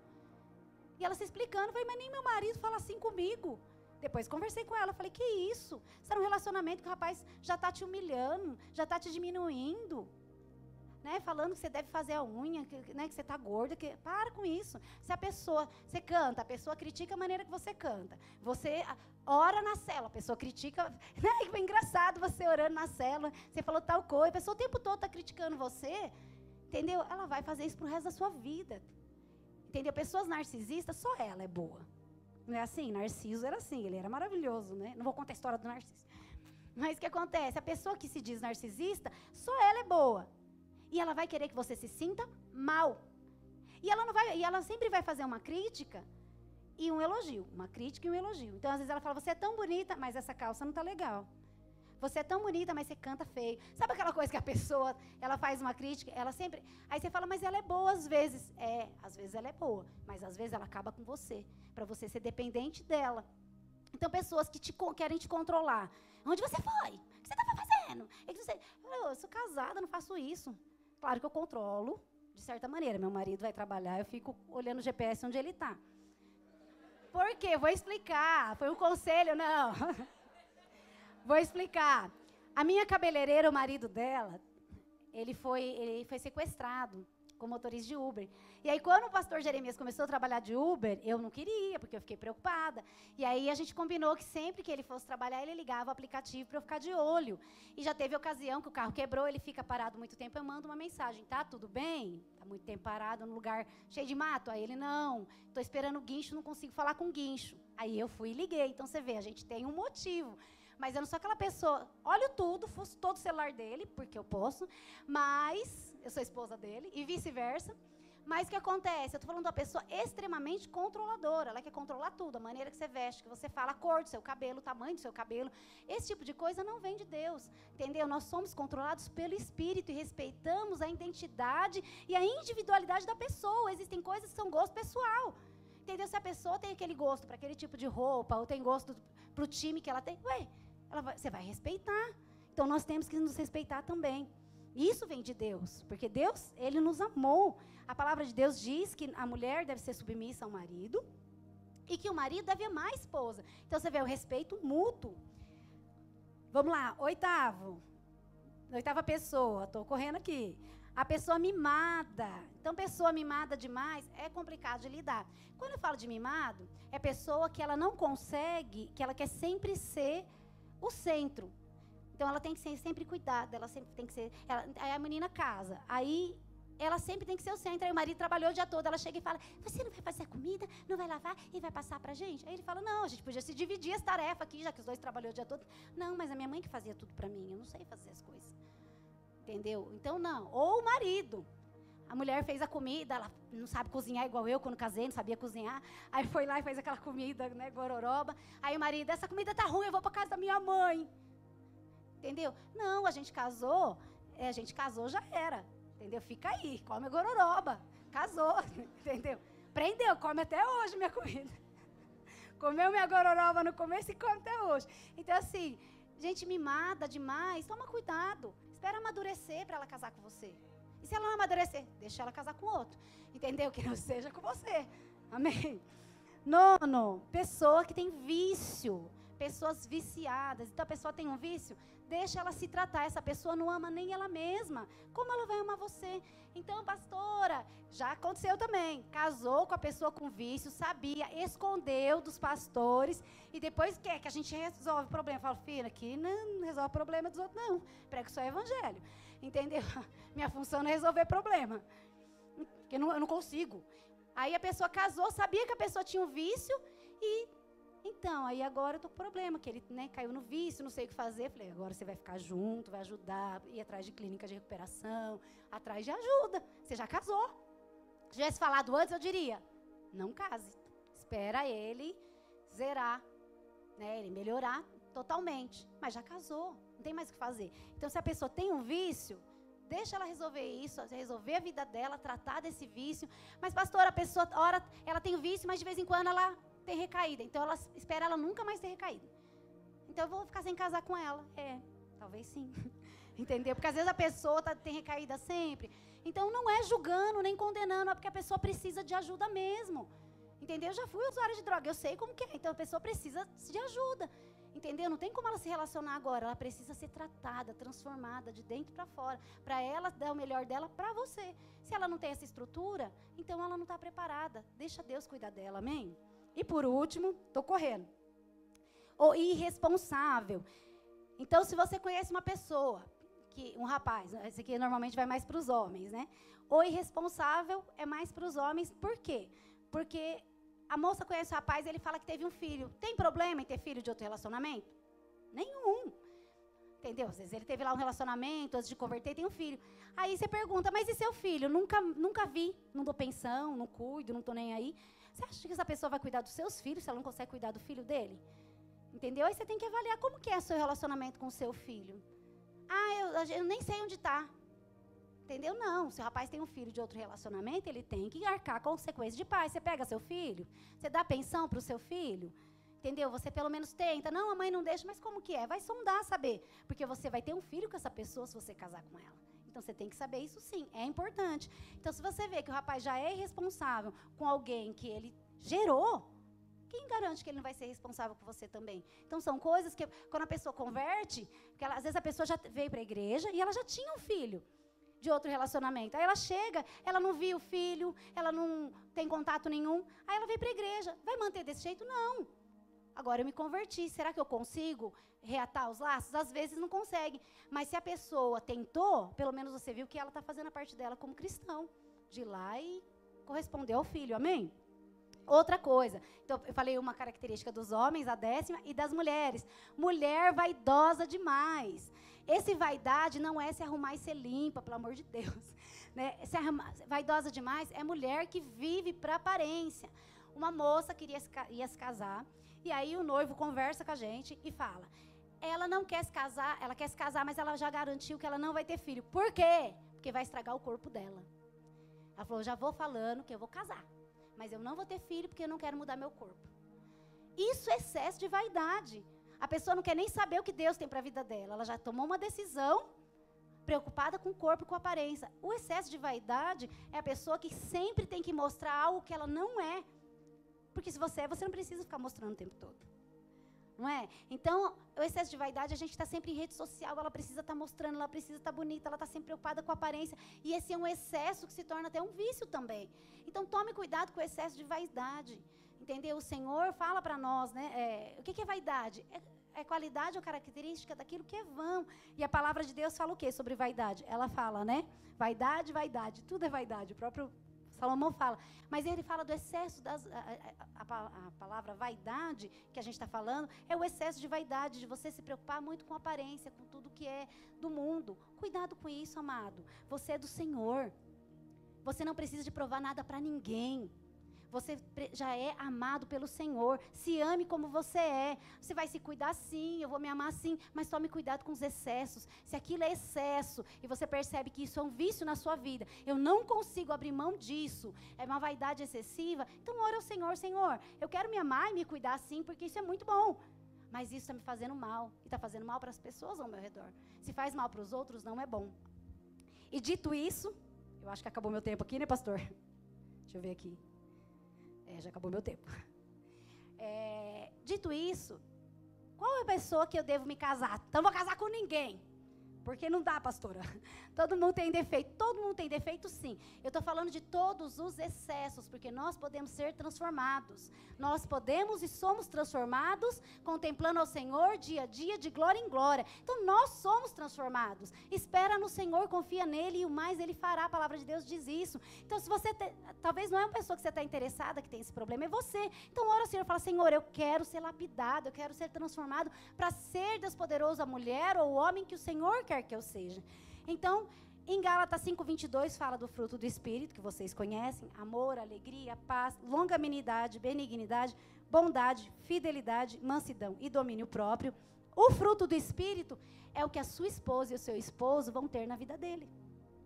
Falei, mas nem meu marido fala assim comigo. Depois conversei com ela, falei, que isso? Você está num relacionamento que o rapaz já está te humilhando, já está te diminuindo. Né, falando que você deve fazer a unha, né, que você está gorda, para com isso. Se a pessoa, você canta, a pessoa critica a maneira que você canta. Você ora na célula, a pessoa critica, né, é engraçado você orando na célula, você falou tal coisa, a pessoa o tempo todo está criticando você, entendeu? Ela vai fazer isso pro resto da sua vida. Entendeu? Pessoas narcisistas, só ela é boa. Não é assim? Narciso era assim, ele era maravilhoso, né? Não vou contar a história do Narciso. Mas o que acontece? A pessoa que se diz narcisista, só ela é boa. E ela vai querer que você se sinta mal. E ela sempre vai fazer uma crítica e um elogio. Uma crítica e um elogio. Então, às vezes, ela fala, você é tão bonita, mas essa calça não está legal. Você é tão bonita, mas você canta feio. Sabe aquela coisa que a pessoa, ela faz uma crítica, ela sempre... Aí você fala, mas ela é boa às vezes. Às vezes ela é boa, mas às vezes ela acaba com você, para você ser dependente dela. Então, pessoas que querem te controlar. Onde você foi? O que você estava fazendo? Eu sou casada, não faço isso. Claro que eu controlo, de certa maneira. Meu marido vai trabalhar, eu fico olhando o GPS onde ele está. Por quê? Vou explicar. Foi um conselho, não. Vou explicar. A minha cabeleireira, o marido dela, ele foi sequestrado com motorista de Uber. E aí, quando o pastor Jeremias começou a trabalhar de Uber, eu não queria, porque eu fiquei preocupada. E aí, a gente combinou que sempre que ele fosse trabalhar, ele ligava o aplicativo para eu ficar de olho. E já teve ocasião que o carro quebrou, ele fica parado muito tempo, eu mando uma mensagem, tá, tudo bem? Tá muito tempo parado num lugar cheio de mato? Aí ele, não, tô esperando o guincho, não consigo falar com o guincho. Aí eu fui e liguei. Então, você vê, a gente tem um motivo. Mas eu não sou aquela pessoa, olho tudo, fuço todo o celular dele, porque eu posso, mas eu sou esposa dele, e vice-versa. Mas o que acontece? Eu estou falando de uma pessoa extremamente controladora, ela quer controlar tudo, a maneira que você veste, que você fala, a cor do seu cabelo, o tamanho do seu cabelo. Esse tipo de coisa não vem de Deus, entendeu? Nós somos controlados pelo Espírito e respeitamos a identidade e a individualidade da pessoa. Existem coisas que são gosto pessoal, entendeu? Se a pessoa tem aquele gosto para aquele tipo de roupa, ou tem gosto para o time que ela tem, você vai respeitar. Então, nós temos que nos respeitar também. Isso vem de Deus, porque Deus, Ele nos amou. A palavra de Deus diz que a mulher deve ser submissa ao marido e que o marido deve amar a esposa. Então, você vê o respeito mútuo. Vamos lá, oitava pessoa, estou correndo aqui. A pessoa mimada. Então, pessoa mimada demais é complicado de lidar. Quando eu falo de mimado, é pessoa que ela não consegue, que ela quer sempre ser o centro. Então, ela tem que ser sempre cuidada, ela sempre tem que ser... aí a menina casa, aí ela sempre tem que ser o centro. Aí o marido trabalhou o dia todo, ela chega e fala, você não vai fazer a comida, não vai lavar e vai passar pra gente? Aí ele fala, não, a gente podia se dividir as tarefas aqui, já que os dois trabalhou o dia todo. Não, mas a minha mãe que fazia tudo pra mim, eu não sei fazer as coisas. Entendeu? Então, não. Ou o marido. A mulher fez a comida, ela não sabe cozinhar igual eu, quando casei, não sabia cozinhar. Aí foi lá e fez aquela comida, né, gororoba. Aí o marido, essa comida tá ruim, eu vou pra casa da minha mãe. Entendeu? Não, a gente casou já era. Entendeu? Fica aí, come a gororoba. Casou, entendeu? Prendeu, come até hoje minha comida. Comeu minha gororoba no começo e come até hoje. Então, assim, gente mimada demais, toma cuidado. Espera amadurecer para ela casar com você. E se ela não amadurecer, deixa ela casar com outro. Entendeu? Que não seja com você. Amém? 9, pessoa que tem vício. pessoas viciadas. Então, a pessoa tem um vício, deixa ela se tratar. Essa pessoa não ama nem ela mesma. Como ela vai amar você? Então, pastora, já aconteceu também. Casou com a pessoa com vício, sabia, escondeu dos pastores e depois quer que a gente resolve o problema. Eu falo, filha, aqui não resolve o problema dos outros, não. Prego só evangelho. Entendeu? Minha função não é resolver problema. Porque eu não consigo. Aí a pessoa casou, sabia que a pessoa tinha um vício e... Então, aí agora eu tô com problema, que ele, né, caiu no vício, não sei o que fazer. Falei, agora você vai ficar junto, vai ajudar, ir atrás de clínica de recuperação, atrás de ajuda. Você já casou. Se tivesse falado antes, eu diria, não case. Espera ele zerar, né, ele melhorar totalmente. Mas já casou, não tem mais o que fazer. Então, se a pessoa tem um vício, deixa ela resolver isso, resolver a vida dela, tratar desse vício. Mas, pastora, a pessoa, ora, ela tem o vício, mas de vez em quando ela... ter recaída, então ela espera ela nunca mais ter recaída. Então eu vou ficar sem casar com ela. Talvez sim. Entendeu? Porque às vezes a pessoa tem recaída sempre. Então não é julgando nem condenando, é porque a pessoa precisa de ajuda mesmo. Entendeu? Eu já fui usuária de droga, eu sei como que é. Então a pessoa precisa de ajuda. Entendeu? Não tem como ela se relacionar agora, ela precisa ser tratada, transformada de dentro para fora, para ela dar o melhor dela para você. Se ela não tem essa estrutura, então ela não está preparada. Deixa Deus cuidar dela, amém? E por último, estou correndo. O irresponsável. Então, se você conhece uma pessoa, um rapaz, esse aqui normalmente vai mais para os homens, né? O irresponsável é mais para os homens, por quê? Porque a moça conhece o rapaz e ele fala que teve um filho. Tem problema em ter filho de outro relacionamento? Nenhum. Entendeu? Às vezes ele teve lá um relacionamento, antes de converter, tem um filho. Aí você pergunta, mas e seu filho? Nunca vi, não dou pensão, não cuido, não estou nem aí. Você acha que essa pessoa vai cuidar dos seus filhos se ela não consegue cuidar do filho dele? Entendeu? Aí você tem que avaliar como que é o seu relacionamento com o seu filho. Eu nem sei onde está. Entendeu? Não. Se o rapaz tem um filho de outro relacionamento, ele tem que arcar consequências de pai. Você pega seu filho, você dá pensão para o seu filho. Entendeu? Você pelo menos tenta. Não, a mãe não deixa, mas como que é? Vai sondar, saber. Porque você vai ter um filho com essa pessoa se você casar com ela. Então, você tem que saber isso sim, é importante. Então, se você vê que o rapaz já é irresponsável com alguém que ele gerou, quem garante que ele não vai ser responsável com você também? Então, são coisas que, quando a pessoa converte, porque às vezes a pessoa já veio para a igreja e ela já tinha um filho de outro relacionamento. Aí ela chega, ela não viu o filho, ela não tem contato nenhum, aí ela veio para a igreja. Vai manter desse jeito? Não. Agora eu me converti, será que eu consigo reatar os laços? Às vezes não consegue, mas se a pessoa tentou, pelo menos você viu que ela está fazendo a parte dela como cristão, de ir lá e corresponder ao filho, amém? Outra coisa, então eu falei uma característica dos homens, a 10ª, e das mulheres. Mulher vaidosa demais. Esse vaidade não é se arrumar e ser limpa, pelo amor de Deus. Né? Vaidosa demais é mulher que vive para aparência. Uma moça ia se casar, e aí o noivo conversa com a gente e fala, ela não quer se casar, ela quer se casar, mas ela já garantiu que ela não vai ter filho. Por quê? Porque vai estragar o corpo dela. Ela falou, já vou falando que eu vou casar, mas eu não vou ter filho porque eu não quero mudar meu corpo. Isso é excesso de vaidade. A pessoa não quer nem saber o que Deus tem para a vida dela. Ela já tomou uma decisão preocupada com o corpo e com a aparência. O excesso de vaidade é a pessoa que sempre tem que mostrar algo que ela não é. Porque se você é, você não precisa ficar mostrando o tempo todo. Não é? Então, o excesso de vaidade, a gente está sempre em rede social, ela precisa estar mostrando, ela precisa estar bonita, ela está sempre preocupada com a aparência. E esse é um excesso que se torna até um vício também. Então, tome cuidado com o excesso de vaidade. Entendeu? O Senhor fala para nós, né? O que é vaidade? É qualidade ou característica daquilo que é vão. E a palavra de Deus fala o quê sobre vaidade? Ela fala, né? Vaidade, vaidade. Tudo é vaidade. O próprio Salomão fala. Mas ele fala do excesso a palavra vaidade que a gente está falando é o excesso de vaidade, de você se preocupar muito com a aparência, com tudo que é do mundo. Cuidado com isso, amado. Você é do Senhor. Você não precisa de provar nada para ninguém. Você já é amado pelo Senhor. Se ame como você é. Você vai se cuidar sim, eu vou me amar sim, mas tome cuidado com os excessos. Se aquilo é excesso e você percebe que isso é um vício na sua vida, eu não consigo abrir mão disso, é uma vaidade excessiva, então ora ao Senhor, Senhor, eu quero me amar e me cuidar sim, porque isso é muito bom. Mas isso está me fazendo mal, e está fazendo mal para as pessoas ao meu redor. Se faz mal para os outros, não é bom. E dito isso, eu acho que acabou meu tempo aqui, né, pastor? Deixa eu ver aqui. Já acabou meu tempo. Dito isso, Qual é a pessoa que eu devo me casar? Então, não vou casar com ninguém. Porque não dá, pastora. Todo mundo tem defeito. Todo mundo tem defeito, sim. Eu estou falando de todos os excessos, porque nós podemos ser transformados. Nós podemos e somos transformados, contemplando ao Senhor dia a dia, de glória em glória. Então, nós somos transformados. Espera no Senhor, confia nele e o mais Ele fará. A palavra de Deus diz isso. Então, se você, talvez não é uma pessoa que você está interessada, que tem esse problema, é você. Então, ora ao Senhor e fala, Senhor, eu quero ser lapidado, eu quero ser transformado para ser Deus poderoso a mulher ou o homem que o Senhor quer que eu seja. Então, em Gálatas 5:22 fala do fruto do Espírito, que vocês conhecem: amor, alegria, paz, longanimidade, benignidade, bondade, fidelidade, mansidão e domínio próprio. O fruto do Espírito é o que a sua esposa e o seu esposo vão ter na vida dele,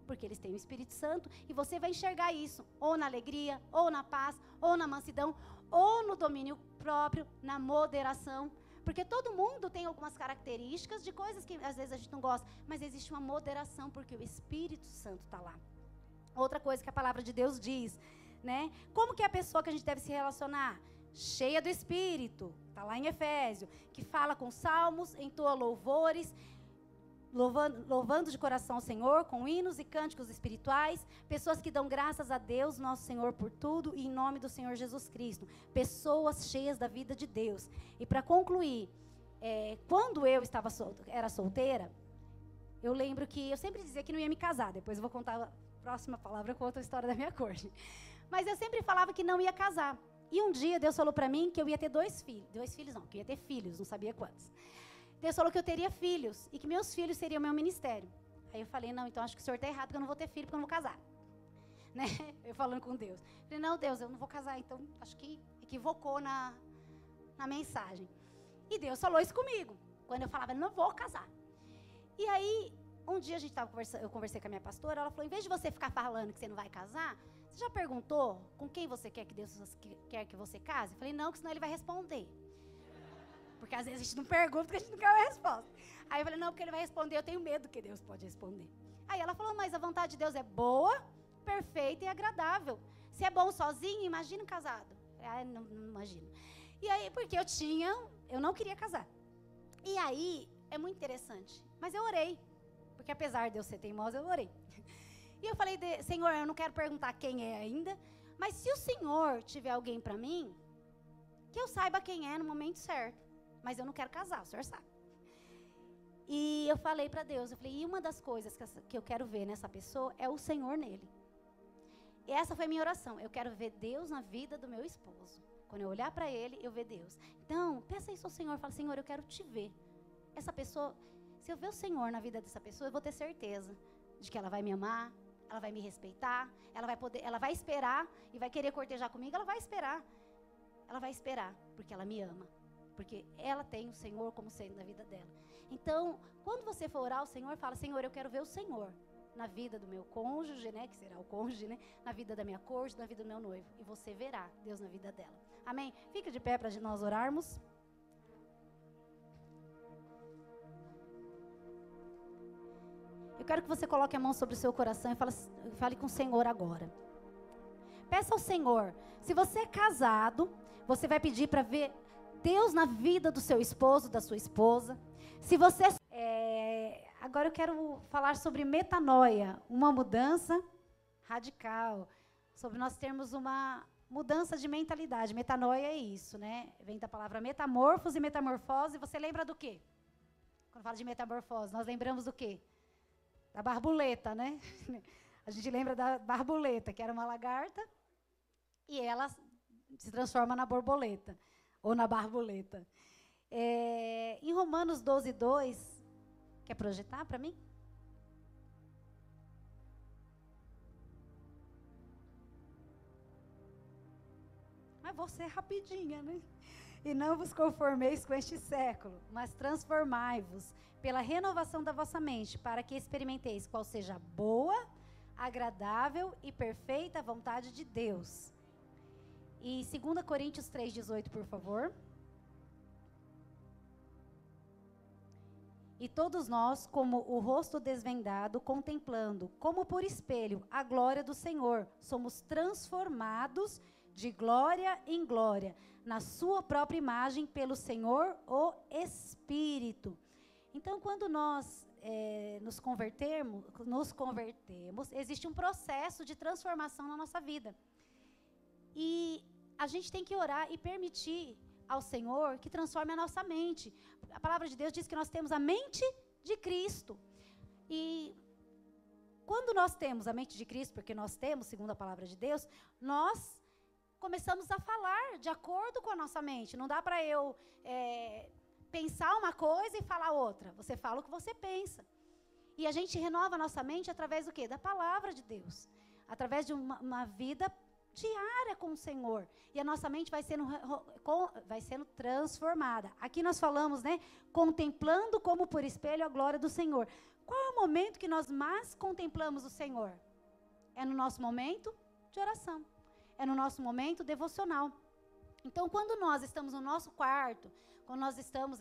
porque eles têm o Espírito Santo, e você vai enxergar isso, ou na alegria, ou na paz, ou na mansidão, ou no domínio próprio, na moderação. Porque todo mundo tem algumas características de coisas que às vezes a gente não gosta, mas existe uma moderação, porque o Espírito Santo está lá. Outra coisa que a palavra de Deus diz, né? Como que é a pessoa que a gente deve se relacionar? Cheia do Espírito, está lá em Efésio, que fala com salmos, entoa louvores, louvando de coração o Senhor, com hinos e cânticos espirituais, pessoas que dão graças a Deus, nosso Senhor, por tudo, e em nome do Senhor Jesus Cristo, pessoas cheias da vida de Deus. E para concluir, quando eu era solteira, eu lembro que eu sempre dizia que não ia me casar. Depois eu vou contar a próxima palavra, eu conto a história da minha corte. Mas eu sempre falava que não ia casar. E um dia Deus falou para mim que eu ia ter 2 filhos não, que eu ia ter filhos, não sabia quantos. Deus falou que eu teria filhos e que meus filhos seriam meu ministério. Aí eu falei, não, então acho que o senhor está errado, porque eu não vou ter filho, porque eu não vou casar. Né? Eu falando com Deus. Falei, não, Deus, eu não vou casar, então acho que equivocou na mensagem. E Deus falou isso comigo, quando eu falava, não vou casar. E aí, um dia eu conversei com a minha pastora, ela falou, em vez de você ficar falando que você não vai casar, você já perguntou com quem você quer que Deus quer que você case? Eu falei, não, que senão ele vai responder. Porque às vezes a gente não pergunta, porque a gente não quer uma resposta. Aí eu falei, não, porque ele vai responder, eu tenho medo que Deus pode responder. Aí ela falou, mas a vontade de Deus é boa, perfeita e agradável. Se é bom sozinho, imagina casado. Não imagino. E aí, porque eu não queria casar. E aí, é muito interessante. Mas eu orei, porque apesar de eu ser teimosa, eu orei. E eu falei, Senhor, eu não quero perguntar quem é ainda, mas se o Senhor tiver alguém para mim, que eu saiba quem é no momento certo. Mas eu não quero casar, o senhor sabe. E eu falei para Deus, eu falei, e uma das coisas que eu quero ver nessa pessoa é o Senhor nele. E essa foi a minha oração, eu quero ver Deus na vida do meu esposo. Quando eu olhar para ele, eu ver Deus. Então, peça isso ao Senhor, fala, Senhor, eu quero te ver. Essa pessoa, se eu ver o Senhor na vida dessa pessoa, eu vou ter certeza de que ela vai me amar, ela vai me respeitar, ela vai esperar e vai querer cortejar comigo, ela vai esperar. Ela vai esperar, porque ela me ama. Porque ela tem o Senhor como sendo na vida dela. Então, quando você for orar ao Senhor, fala, Senhor, eu quero ver o Senhor na vida do meu cônjuge, né, que será o cônjuge, né, na vida da minha corte, na vida do meu noivo. E você verá Deus na vida dela. Amém? Fica de pé para nós orarmos. Eu quero que você coloque a mão sobre o seu coração e fale com o Senhor agora. Peça ao Senhor. Se você é casado, você vai pedir para ver Deus na vida do seu esposo, da sua esposa. Se você... agora eu quero falar sobre metanoia, uma mudança radical. Sobre nós termos uma mudança de mentalidade. Metanoia é isso, né? Vem da palavra metamorfose e metamorfose. Você lembra do quê? Quando fala de metamorfose, nós lembramos do quê? Da borboleta, né? A gente lembra da borboleta, que era uma lagarta, e ela se transforma na borboleta. Ou na borboleta. Em Romanos 12:2, quer projetar para mim? Mas vou ser rapidinha, né? E não vos conformeis com este século, mas transformai-vos pela renovação da vossa mente, para que experimenteis qual seja a boa, agradável e perfeita vontade de Deus. E 2 Coríntios 3:18, por favor. E todos nós, como o rosto desvendado, contemplando, como por espelho, a glória do Senhor, somos transformados de glória em glória, na sua própria imagem pelo Senhor, o Espírito. Então, quando nós nos convertemos, existe um processo de transformação na nossa vida. E a gente tem que orar e permitir ao Senhor que transforme a nossa mente. A palavra de Deus diz que nós temos a mente de Cristo. E quando nós temos a mente de Cristo, porque nós temos, segundo a palavra de Deus, nós começamos a falar de acordo com a nossa mente. Não dá para eu pensar uma coisa e falar outra. Você fala o que você pensa. E a gente renova a nossa mente através do quê? Da palavra de Deus. Através de uma vida diária com o Senhor. E a nossa mente vai sendo transformada. Aqui nós falamos, né? Contemplando como por espelho a glória do Senhor. Qual é o momento que nós mais contemplamos o Senhor? É no nosso momento de oração. É no nosso momento devocional. Então, quando nós estamos no nosso quarto, quando nós estamos,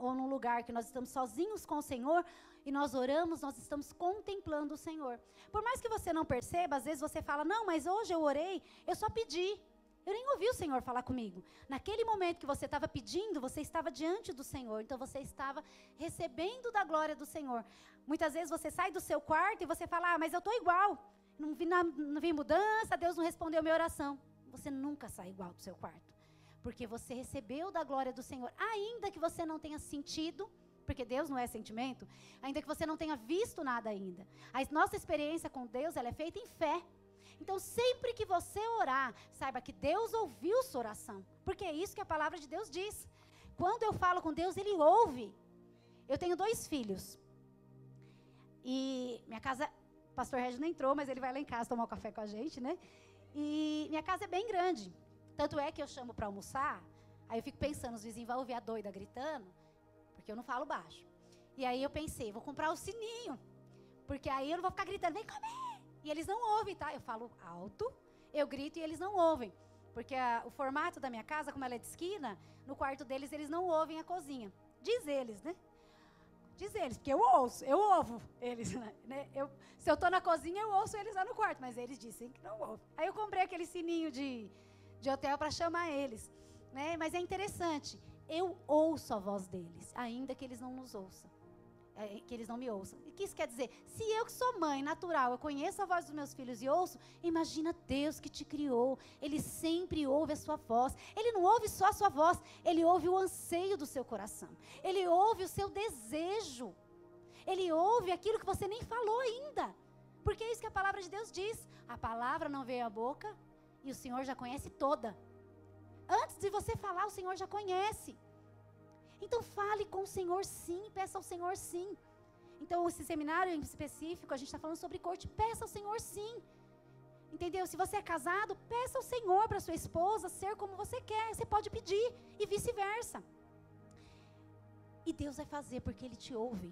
ou num lugar que nós estamos sozinhos com o Senhor, e nós oramos, nós estamos contemplando o Senhor. Por mais que você não perceba, às vezes você fala, não, mas hoje eu orei, eu só pedi. Eu nem ouvi o Senhor falar comigo. Naquele momento que você estava pedindo, você estava diante do Senhor. Então, você estava recebendo da glória do Senhor. Muitas vezes você sai do seu quarto e você fala, mas eu estou igual. Não vi mudança, Deus não respondeu minha oração. Você nunca sai igual do seu quarto. Porque você recebeu da glória do Senhor. Ainda que você não tenha sentido, porque Deus não é sentimento, ainda que você não tenha visto nada ainda. A nossa experiência com Deus, ela é feita em fé. Então, sempre que você orar, saiba que Deus ouviu sua oração. Porque é isso que a palavra de Deus diz. Quando eu falo com Deus, Ele ouve. Eu tenho 2 filhos. E minha casa, o pastor Regis não entrou, mas ele vai lá em casa tomar um café com a gente, né? E minha casa é bem grande. Tanto é que eu chamo para almoçar, aí eu fico pensando, os vizinhos vão ouvir a doida gritando, porque eu não falo baixo. E aí eu pensei, vou comprar o sininho, porque aí eu não vou ficar gritando, vem comer! E eles não ouvem, tá? Eu falo alto, eu grito e eles não ouvem. Porque o formato da minha casa, como ela é de esquina, no quarto deles, eles não ouvem a cozinha. Diz eles, né? Diz eles, porque eu ouvo eles, né? Se eu tô na cozinha, eu ouço eles lá no quarto, mas eles dizem que não ouvem. Aí eu comprei aquele sininho de hotel para chamar eles, né? Mas é interessante, eu ouço a voz deles, ainda que eles não nos ouçam, que eles não me ouçam. O que isso quer dizer? Se eu que sou mãe natural, eu conheço a voz dos meus filhos e ouço, imagina Deus que te criou, Ele sempre ouve a sua voz. Ele não ouve só a sua voz, Ele ouve o anseio do seu coração, Ele ouve o seu desejo, Ele ouve aquilo que você nem falou ainda, porque é isso que a palavra de Deus diz, a palavra não veio à boca, e o Senhor já conhece toda. Antes de você falar, o Senhor já conhece. Então fale com o Senhor sim, peça ao Senhor sim. Então esse seminário em específico, a gente está falando sobre corte, peça ao Senhor sim. Entendeu? Se você é casado, peça ao Senhor para sua esposa ser como você quer. Você pode pedir e vice-versa. E Deus vai fazer porque Ele te ouve.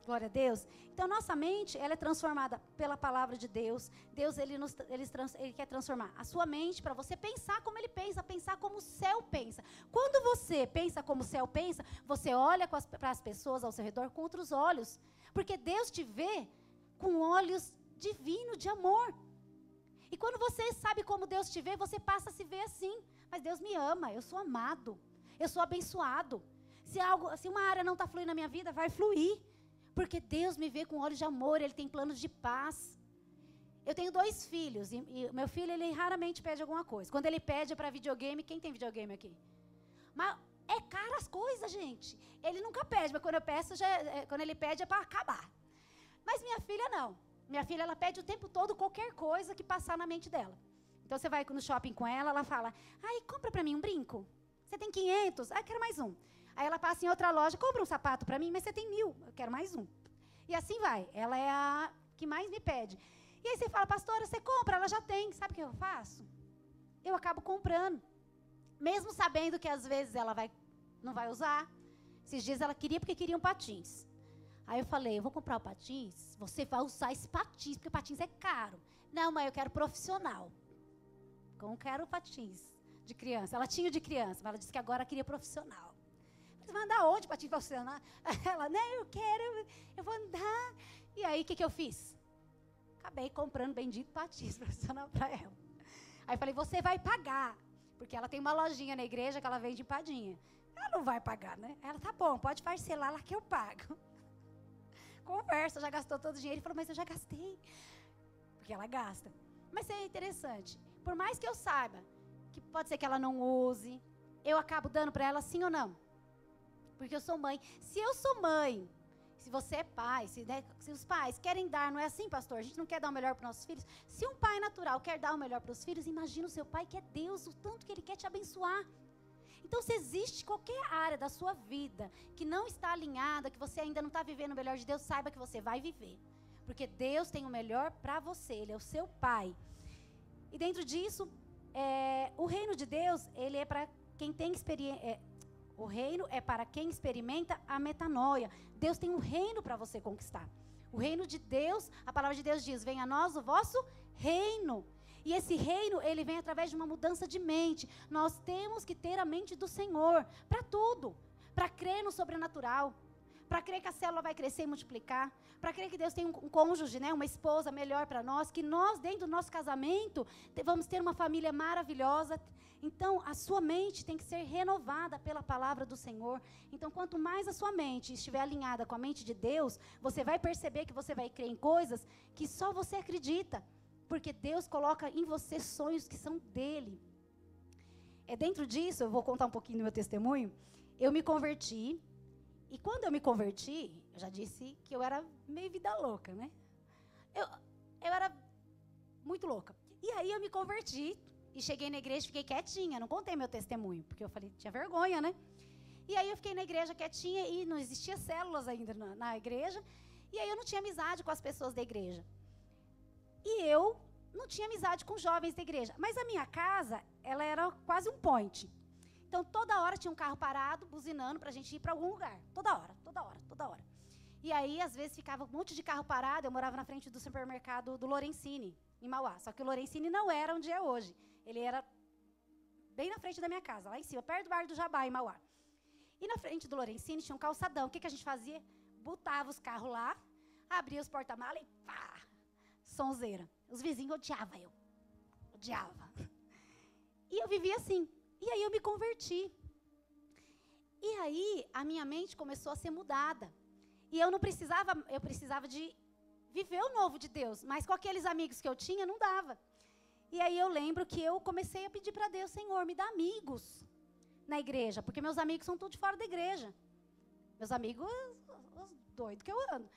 Glória a Deus. Então, nossa mente, ela é transformada pela palavra de Deus. Deus, Ele quer transformar a sua mente para você pensar como Ele pensa, pensar como o céu pensa. Quando você pensa como o céu pensa, você olha para as pessoas ao seu redor com outros olhos. Porque Deus te vê com olhos divinos, de amor. E quando você sabe como Deus te vê, você passa a se ver assim. Mas Deus me ama, eu sou amado, eu sou abençoado. Se uma área não está fluindo na minha vida, vai fluir. Porque Deus me vê com olhos de amor, Ele tem planos de paz. Eu tenho 2 filhos, e meu filho, ele raramente pede alguma coisa. Quando ele pede é para videogame, quem tem videogame aqui? Mas é caro as coisas, gente. Ele nunca pede, mas quando ele pede é para acabar. Mas minha filha não. Minha filha, ela pede o tempo todo qualquer coisa que passar na mente dela. Então, você vai no shopping com ela fala, ai, compra para mim um brinco. Você tem 500? Ah, quero mais um. Aí ela passa em outra loja, compra um sapato para mim, mas você tem 1.000, eu quero mais um. E assim vai, ela é a que mais me pede. E aí você fala, pastora, você compra, ela já tem. Sabe o que eu faço? Eu acabo comprando. Mesmo sabendo que às vezes ela não vai usar. Esses dias ela queria porque queria um patins. Aí eu falei, eu vou comprar o patins, você vai usar esse patins, porque o patins é caro. Não, mãe, eu quero profissional. Não quero patins de criança. Ela tinha de criança, mas ela disse que agora queria profissional. Você vai andar onde para te funcionar? Ela, né, eu vou andar. E aí, o que eu fiz? Acabei comprando bendito patins profissional para ela. Aí falei, você vai pagar. Porque ela tem uma lojinha na igreja que ela vende empadinha. Ela não vai pagar, né? Ela, tá bom, pode parcelar lá que eu pago. Conversa, já gastou todo o dinheiro. Ele falou, mas eu já gastei. Porque ela gasta. Mas é interessante. Por mais que eu saiba que pode ser que ela não use, eu acabo dando para ela sim ou não? Porque eu sou mãe. Se eu sou mãe, se você é pai, se os pais querem dar, não é assim, pastor? A gente não quer dar o melhor para os nossos filhos? Se um pai natural quer dar o melhor para os filhos, imagina o seu pai que é Deus, o tanto que ele quer te abençoar. Então, se existe qualquer área da sua vida que não está alinhada, que você ainda não está vivendo o melhor de Deus, saiba que você vai viver. Porque Deus tem o melhor para você, Ele é o seu pai. E dentro disso, o reino de Deus, ele é para quem tem experiência. O reino é para quem experimenta a metanoia. Deus tem um reino para você conquistar. O reino de Deus, a palavra de Deus diz, venha a nós o vosso reino. E esse reino, ele vem através de uma mudança de mente. Nós temos que ter a mente do Senhor para tudo. Para crer no sobrenatural. Para crer que a célula vai crescer e multiplicar. Para crer que Deus tem um cônjuge, né, uma esposa melhor para nós. Que nós, dentro do nosso casamento, vamos ter uma família maravilhosa. Então, a sua mente tem que ser renovada pela palavra do Senhor. Então, quanto mais a sua mente estiver alinhada com a mente de Deus, você vai perceber que você vai crer em coisas que só você acredita. Porque Deus coloca em você sonhos que são dele. Dentro disso, eu vou contar um pouquinho do meu testemunho. Eu me converti. E quando eu me converti, eu já disse que eu era meio vida louca, né? Eu era muito louca. E aí eu me converti e cheguei na igreja e fiquei quietinha. Não contei meu testemunho, porque eu falei, tinha vergonha, né? E aí eu fiquei na igreja quietinha e não existia células ainda na igreja. E aí eu não tinha amizade com as pessoas da igreja. E eu não tinha amizade com jovens da igreja. Mas a minha casa, ela era quase um point. Então, toda hora tinha um carro parado, buzinando, para a gente ir para algum lugar. Toda hora. E aí, às vezes, ficava um monte de carro parado. Eu morava na frente do supermercado do Lorenzini, em Mauá. Só que o Lorenzini não era onde é hoje. Ele era bem na frente da minha casa, lá em cima, perto do Bar do Jabá, em Mauá. E na frente do Lorenzini tinha um calçadão. O que a gente fazia? Botava os carros lá, abria os porta-malas e pá! Sonzeira. Os vizinhos odiavam eu. Odiava. E eu vivia assim. E aí eu me converti. E aí a minha mente começou a ser mudada. E eu precisava de viver o novo de Deus. Mas com aqueles amigos que eu tinha, não dava. E aí eu lembro que eu comecei a pedir para Deus, Senhor, me dá amigos na igreja. Porque meus amigos são todos fora da igreja. Meus amigos, os doidos que eu ando.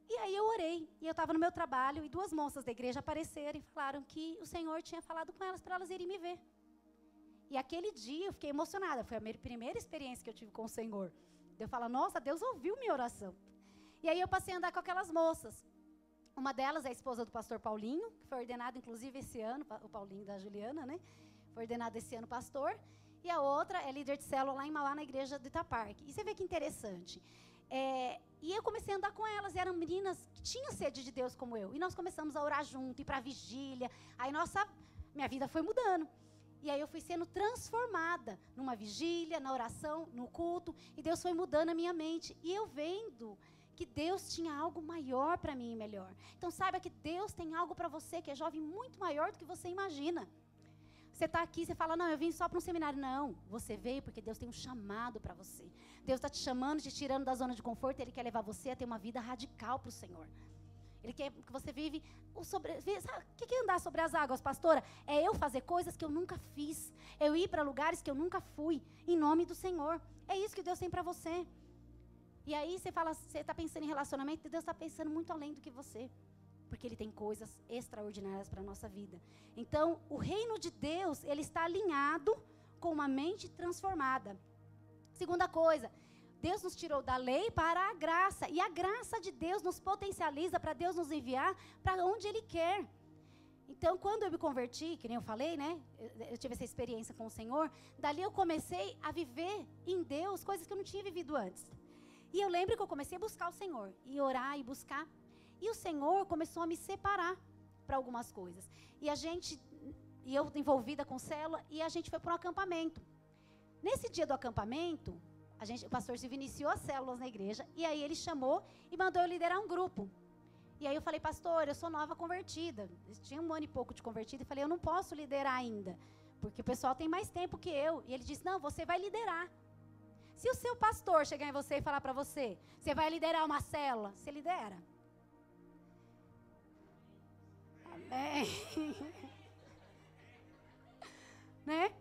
E aí eu orei, e eu estava no meu trabalho, e 2 moças da igreja apareceram e falaram que o Senhor tinha falado com elas para elas irem me ver. E aquele dia eu fiquei emocionada, foi a minha primeira experiência que eu tive com o Senhor. Eu falo, nossa, Deus ouviu minha oração. E aí eu passei a andar com aquelas moças. Uma delas é a esposa do pastor Paulinho, que foi ordenado inclusive esse ano, o Paulinho da Juliana, né? Foi ordenado esse ano pastor. E a outra é líder de célula lá em Mauá, na igreja do Itaparque. E você vê que interessante. E eu comecei a andar com elas, e eram meninas que tinham sede de Deus como eu. E nós começamos a orar junto, ir para a vigília. Aí minha vida foi mudando. E aí eu fui sendo transformada numa vigília, na oração, no culto. E Deus foi mudando a minha mente. E eu vendo que Deus tinha algo maior para mim e melhor. Então saiba que Deus tem algo para você que é jovem muito maior do que você imagina. Você está aqui, você fala, não, eu vim só para um seminário. Não, você veio porque Deus tem um chamado para você. Deus está te chamando, te tirando da zona de conforto. Ele quer levar você a ter uma vida radical para o Senhor. Ele quer que você vive... Sabe, o que é andar sobre as águas, pastora? É eu fazer coisas que eu nunca fiz. Eu ir para lugares que eu nunca fui, em nome do Senhor. É isso que Deus tem para você. E aí você fala, você está pensando em relacionamento, Deus está pensando muito além do que você. Porque Ele tem coisas extraordinárias para a nossa vida. Então, o reino de Deus, ele está alinhado com uma mente transformada. Segunda coisa, Deus nos tirou da lei para a graça. E a graça de Deus nos potencializa para Deus nos enviar para onde Ele quer. Então, quando eu me converti, que nem eu falei, né? Eu tive essa experiência com o Senhor. Dali eu comecei a viver em Deus coisas que eu não tinha vivido antes. E eu lembro que eu comecei a buscar o Senhor. E orar e buscar. E o Senhor começou a me separar para algumas coisas. E eu envolvida com célula, e a gente foi para um acampamento. Nesse dia do acampamento, o pastor Silvio iniciou as células na igreja, e aí ele chamou e mandou eu liderar um grupo. E aí eu falei, pastor, eu sou nova convertida. Eu tinha 1 ano e pouco de convertida, e falei, eu não posso liderar ainda, porque o pessoal tem mais tempo que eu. E ele disse, não, você vai liderar. Se o seu pastor chegar em você e falar para você, você vai liderar uma célula, você lidera. Amém. Né?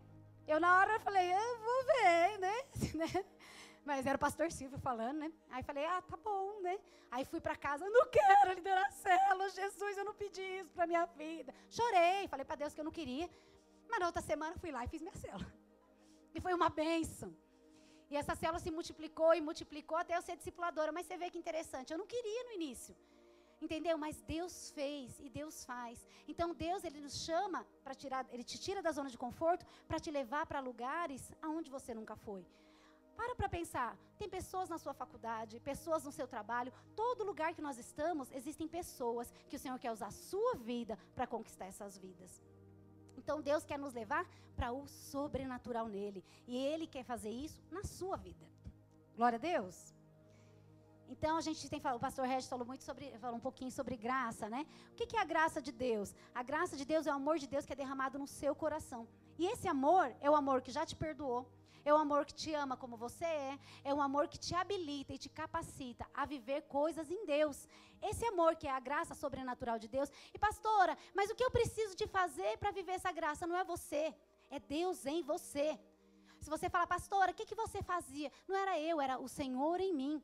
Eu na hora falei, eu vou ver, né? Mas era o pastor Silvio falando, né? Aí falei, tá bom, né? Aí fui para casa, eu não quero liderar célula, Jesus, eu não pedi isso para minha vida. Chorei, falei para Deus que eu não queria. Mas na outra semana fui lá e fiz minha célula. E foi uma bênção. E essa célula se multiplicou e multiplicou até eu ser discipuladora. Mas você vê que interessante, eu não queria no início. Entendeu? Mas Deus fez e Deus faz. Então Deus, Ele nos chama para tirar, Ele te tira da zona de conforto para te levar para lugares aonde você nunca foi. Para pensar, tem pessoas na sua faculdade, pessoas no seu trabalho, todo lugar que nós estamos, existem pessoas que o Senhor quer usar a sua vida para conquistar essas vidas. Então Deus quer nos levar para o sobrenatural nele. E Ele quer fazer isso na sua vida. Glória a Deus. Então a gente tem falado, o pastor Regis falou um pouquinho sobre graça, né? O que é a graça de Deus? A graça de Deus é o amor de Deus que é derramado no seu coração. E esse amor é o amor que já te perdoou. É o amor que te ama como você é um amor que te habilita e te capacita a viver coisas em Deus. Esse amor que é a graça sobrenatural de Deus. E pastora, mas o que eu preciso de fazer para viver essa graça não é você, é Deus em você. Se você fala, pastora, o que você fazia? Não era eu, era o Senhor em mim.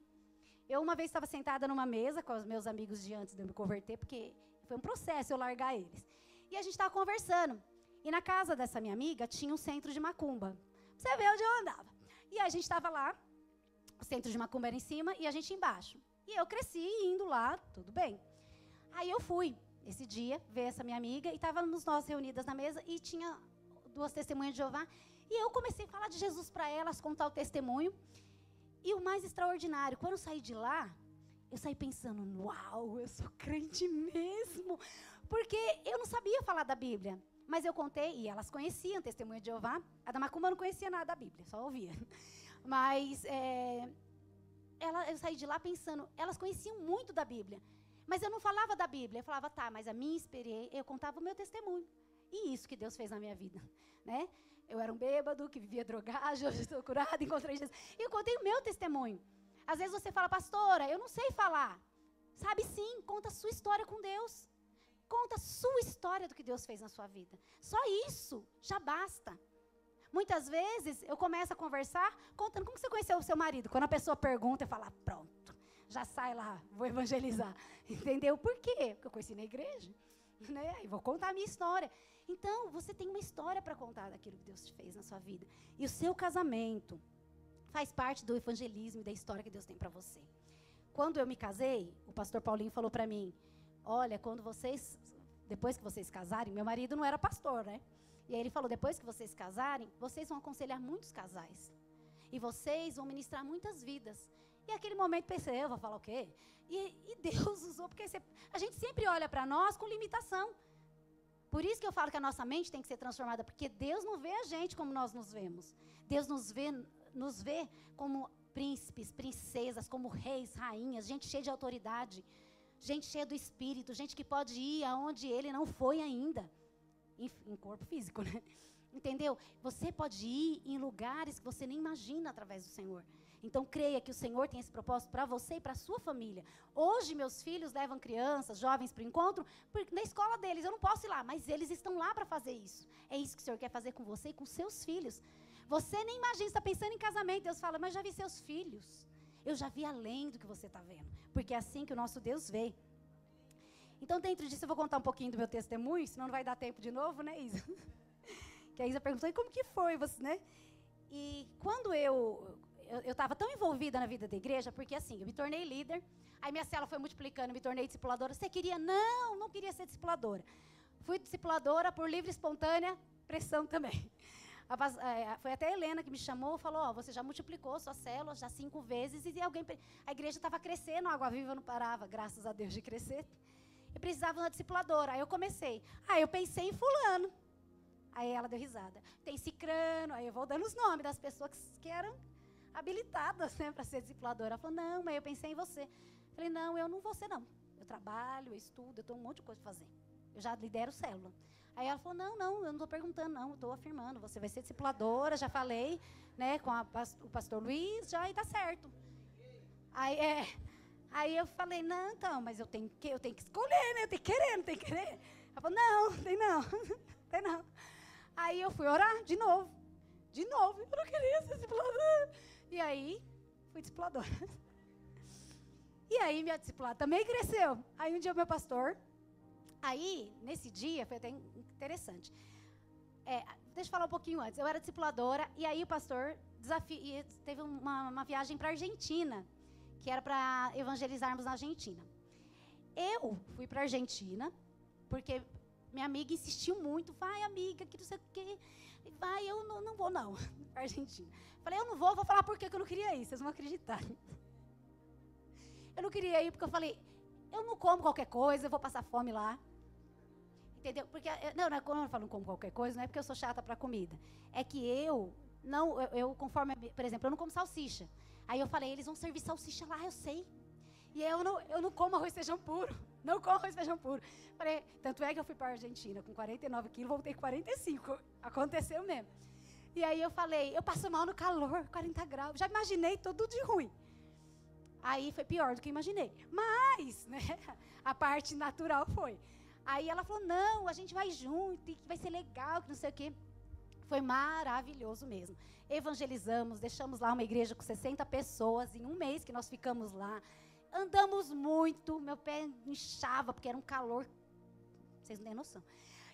Eu uma vez estava sentada numa mesa com os meus amigos de antes de eu me converter, porque foi um processo eu largar eles. E a gente estava conversando. E na casa dessa minha amiga tinha um centro de macumba. Você vê onde eu andava. E a gente estava lá, o centro de macumba era em cima e a gente embaixo. E eu cresci indo lá, tudo bem. Aí eu fui, esse dia, ver essa minha amiga, e estávamos nós reunidas na mesa, e tinha 2 testemunhas de Jeová. E eu comecei a falar de Jesus para elas, contar o testemunho. E o mais extraordinário, quando eu saí de lá, eu saí pensando, uau, eu sou crente mesmo. Porque eu não sabia falar da Bíblia. Mas eu contei, e elas conheciam Testemunha de Jeová. A da macumba não conhecia nada da Bíblia, só ouvia. Mas eu saí de lá pensando, elas conheciam muito da Bíblia. Mas eu não falava da Bíblia. Eu falava, mas a minha experiência, eu contava o meu testemunho. E isso que Deus fez na minha vida, né? Eu era um bêbado, que vivia drogado, hoje estou curado, encontrei Jesus. E eu contei o meu testemunho. Às vezes você fala, pastora, eu não sei falar. Sabe sim, conta a sua história com Deus. Conta a sua história do que Deus fez na sua vida. Só isso já basta. Muitas vezes eu começo a conversar contando como você conheceu o seu marido. Quando a pessoa pergunta, eu falo, pronto, já sai lá, vou evangelizar. Entendeu? Por quê? Porque eu conheci na igreja. Né? E vou contar a minha história. Então, você tem uma história para contar daquilo que Deus fez na sua vida. E o seu casamento faz parte do evangelismo e da história que Deus tem para você. Quando eu me casei, o pastor Paulinho falou para mim, olha, depois que vocês casarem, meu marido não era pastor, né? E aí ele falou, depois que vocês casarem, vocês vão aconselhar muitos casais. E vocês vão ministrar muitas vidas. E naquele momento pensei, eu vou falar o quê? E Deus usou, porque a gente sempre olha para nós com limitação. Por isso que eu falo que a nossa mente tem que ser transformada, porque Deus não vê a gente como nós nos vemos. Deus nos vê como príncipes, princesas, como reis, rainhas, gente cheia de autoridade, gente cheia do Espírito, gente que pode ir aonde Ele não foi ainda, em corpo físico, né? Entendeu? Você pode ir em lugares que você nem imagina através do Senhor. Então, creia que o Senhor tem esse propósito para você e para a sua família. Hoje, meus filhos levam crianças, jovens para o encontro, porque na escola deles, eu não posso ir lá, mas eles estão lá para fazer isso. É isso que o Senhor quer fazer com você e com seus filhos. Você nem imagina, está pensando em casamento, Deus fala, mas já vi seus filhos. Eu já vi além do que você está vendo, porque é assim que o nosso Deus vê. Então, dentro disso, eu vou contar um pouquinho do meu testemunho, senão não vai dar tempo de novo, né, Isa? Que a Isa perguntou, e como que foi, você, né? E quando eu estava tão envolvida na vida da igreja, porque assim, eu me tornei líder, aí minha célula foi multiplicando, me tornei discipuladora. Você queria? Não queria ser discipuladora. Fui discipuladora por livre, espontânea pressão também. Foi até a Helena que me chamou e falou, você já multiplicou sua célula, já 5 vezes, e a igreja estava crescendo, a Água Viva não parava, graças a Deus, de crescer. E precisava de uma discipuladora. Aí eu comecei. Aí eu pensei em fulano. Aí ela deu risada. Tem cicrano, aí eu vou dando os nomes das pessoas que eram habilitadas, né, para ser discipuladora. Ela falou, não, mas eu pensei em você. Eu falei, não, eu não vou ser, não. Eu trabalho, eu estudo, eu tenho um monte de coisa para fazer. Eu já lidero célula. Aí ela falou, não, eu não estou perguntando, não, estou afirmando, você vai ser discipuladora, já falei, né, com o pastor Luiz, já e tá certo. Aí eu falei, não, então, mas eu tenho que escolher, né, eu tenho que querer, não tem que querer. Ela falou, não, tem não. Aí eu fui orar de novo, eu não queria ser discipuladora. E aí, fui discipuladora. E aí, minha discipulada também cresceu. Aí um dia o meu pastor, aí, nesse dia, foi até interessante. Deixa eu falar um pouquinho antes. Eu era discipuladora, e aí o pastor teve uma viagem para a Argentina, que era para evangelizarmos na Argentina. Eu fui para a Argentina, porque minha amiga insistiu muito. Vai, amiga, que não sei o quê. Vai, eu não vou, não, para a Argentina. Falei, eu não vou falar por que eu não queria ir, vocês vão acreditar. Eu não queria ir porque eu falei, eu não como qualquer coisa, eu vou passar fome lá. Entendeu? Porque, quando eu falo não como qualquer coisa, não é porque eu sou chata para comida. É que eu conforme, por exemplo, eu não como salsicha. Aí eu falei, eles vão servir salsicha lá, eu sei. E eu não como arroz e feijão puro. Não como arroz e feijão puro. Falei, tanto é que eu fui para a Argentina com 49 quilos, voltei com 45. Aconteceu mesmo. E aí eu falei, eu passo mal no calor, 40 graus. Já imaginei tudo de ruim. Aí foi pior do que imaginei. Mas, né, a parte natural foi. Aí ela falou, não, a gente vai junto, e que vai ser legal, que não sei o quê. Foi maravilhoso mesmo. Evangelizamos, deixamos lá uma igreja com 60 pessoas, em um mês que nós ficamos lá. Andamos muito, meu pé inchava, porque era um calor, vocês não têm noção.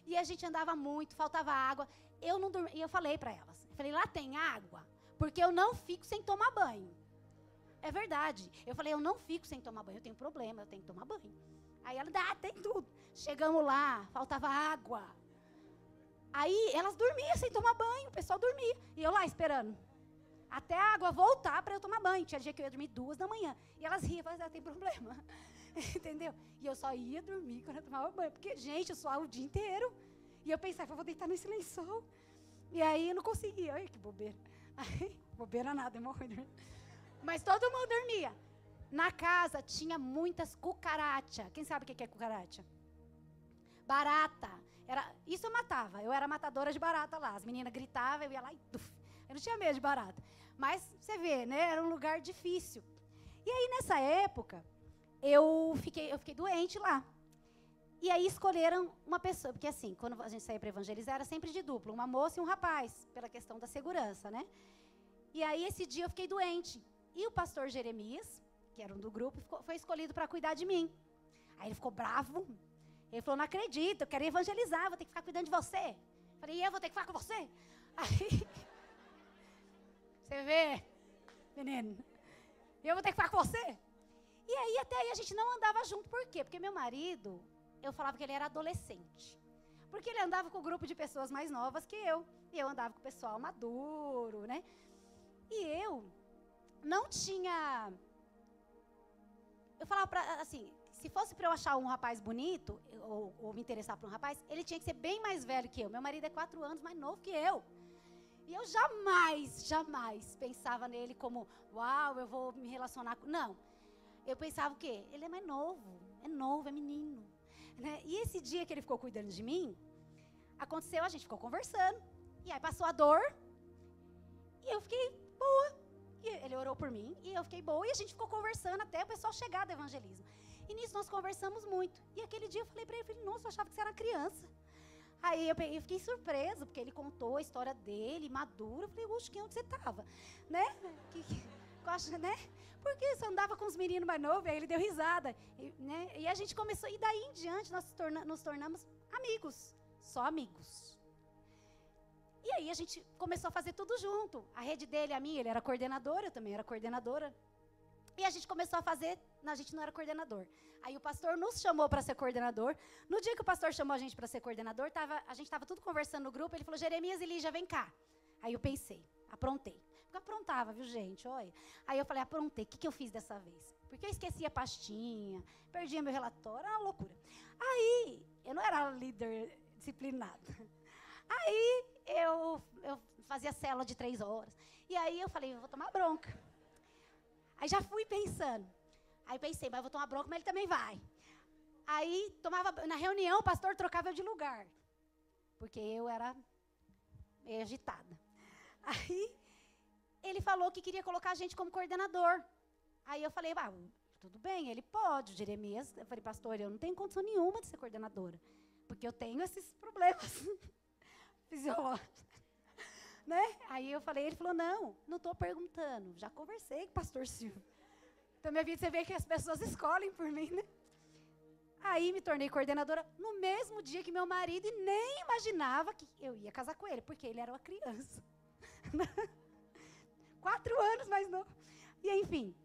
E a gente andava muito, faltava água. Eu não dormi, e eu falei para elas, falei, lá tem água? Porque eu não fico sem tomar banho. É verdade. Eu falei, eu não fico sem tomar banho, eu tenho problema, eu tenho que tomar banho. Aí ela, tem tudo. Chegamos lá, faltava água. Aí elas dormiam sem tomar banho, o pessoal dormia. E eu lá esperando. Até a água voltar para eu tomar banho. Tinha dia que eu ia dormir 2 da manhã. E elas riam, falavam, tem problema. Entendeu? E eu só ia dormir quando eu tomava banho. Porque, gente, eu suava o dia inteiro. E eu pensava, eu vou deitar nesse lençol. E aí eu não conseguia. Ai, que bobeira. Aí, bobeira nada, é mó ruim dormir. Mas todo mundo dormia. Na casa tinha muitas cucarachas. Quem sabe o que é cucaracha? Barata. Isso eu matava. Eu era matadora de barata lá. As meninas gritavam, eu ia lá e... Eu não tinha medo de barata. Mas, você vê, né? Era um lugar difícil. E aí, nessa época, eu fiquei doente lá. E aí escolheram uma pessoa. Porque assim, quando a gente saía para evangelizar, era sempre de duplo. Uma moça e um rapaz. Pela questão da segurança, né? E aí, esse dia, eu fiquei doente. E o pastor Jeremias, que era um do grupo, foi escolhido para cuidar de mim. Aí ele ficou bravo. Ele falou, não acredito, eu quero evangelizar, vou ter que ficar cuidando de você. Eu falei, e eu vou ter que ficar com você? Aí, você vê, menino, eu vou ter que ficar com você? E aí, até aí, a gente não andava junto. Por quê? Porque meu marido, eu falava que ele era adolescente. Porque ele andava com um grupo de pessoas mais novas que eu. E eu andava com o pessoal maduro, né? E eu não tinha... Eu falava assim, se fosse para eu achar um rapaz bonito, ou me interessar por um rapaz, ele tinha que ser bem mais velho que eu. Meu marido é 4 anos mais novo que eu. E eu jamais pensava nele como, uau, eu vou me relacionar com... Não. Eu pensava o quê? Ele é mais novo, é menino. Né? E esse dia que ele ficou cuidando de mim, aconteceu, a gente ficou conversando. E aí passou a dor, e eu fiquei boa. E ele orou por mim, e eu fiquei boa. E a gente ficou conversando até o pessoal chegar do evangelismo. E nisso nós conversamos muito. E aquele dia eu falei para ele, nossa, eu achava que você era criança. Aí eu fiquei surpresa, porque ele contou a história dele, maduro. Eu falei, oxe, onde você estava? Né? Né? Porque você andava com os meninos mais novos, aí ele deu risada. Né? E a gente começou, e daí em diante nós nos tornamos amigos, só amigos. E aí a gente começou a fazer tudo junto. A rede dele, a minha, ele era coordenador, eu também era coordenadora. E a gente começou a fazer, a gente não era coordenador. Aí o pastor nos chamou para ser coordenador. No dia que o pastor chamou a gente para ser coordenador, a gente estava tudo conversando no grupo, ele falou, Jeremias e Lígia, vem cá. Aí eu pensei, aprontei. Porque eu aprontava, viu, gente? Olha. Aí eu falei, aprontei, o que eu fiz dessa vez? Porque eu esquecia a pastinha, perdia meu relatório, era uma loucura. Aí, eu não era líder disciplinada. Aí, eu fazia célula de 3 horas. E aí eu falei, eu vou tomar bronca. Aí já fui pensando. Aí pensei, mas eu vou tomar bronca, mas ele também vai. Aí, na reunião, o pastor trocava eu de lugar. porque eu era meio agitada. Aí, ele falou que queria colocar a gente como coordenador. Aí eu falei, tudo bem, ele pode, o Jeremias. Eu falei, pastor, eu não tenho condição nenhuma de ser coordenadora, porque eu tenho esses problemas fisiológicos. Né? Aí eu falei, ele falou, não estou perguntando, já conversei com o pastor Silvio. Então, minha vida, você vê que as pessoas escolhem por mim, né? Aí me tornei coordenadora no mesmo dia que meu marido, e nem imaginava que eu ia casar com ele, porque ele era uma criança. 4 anos mais novo. E enfim,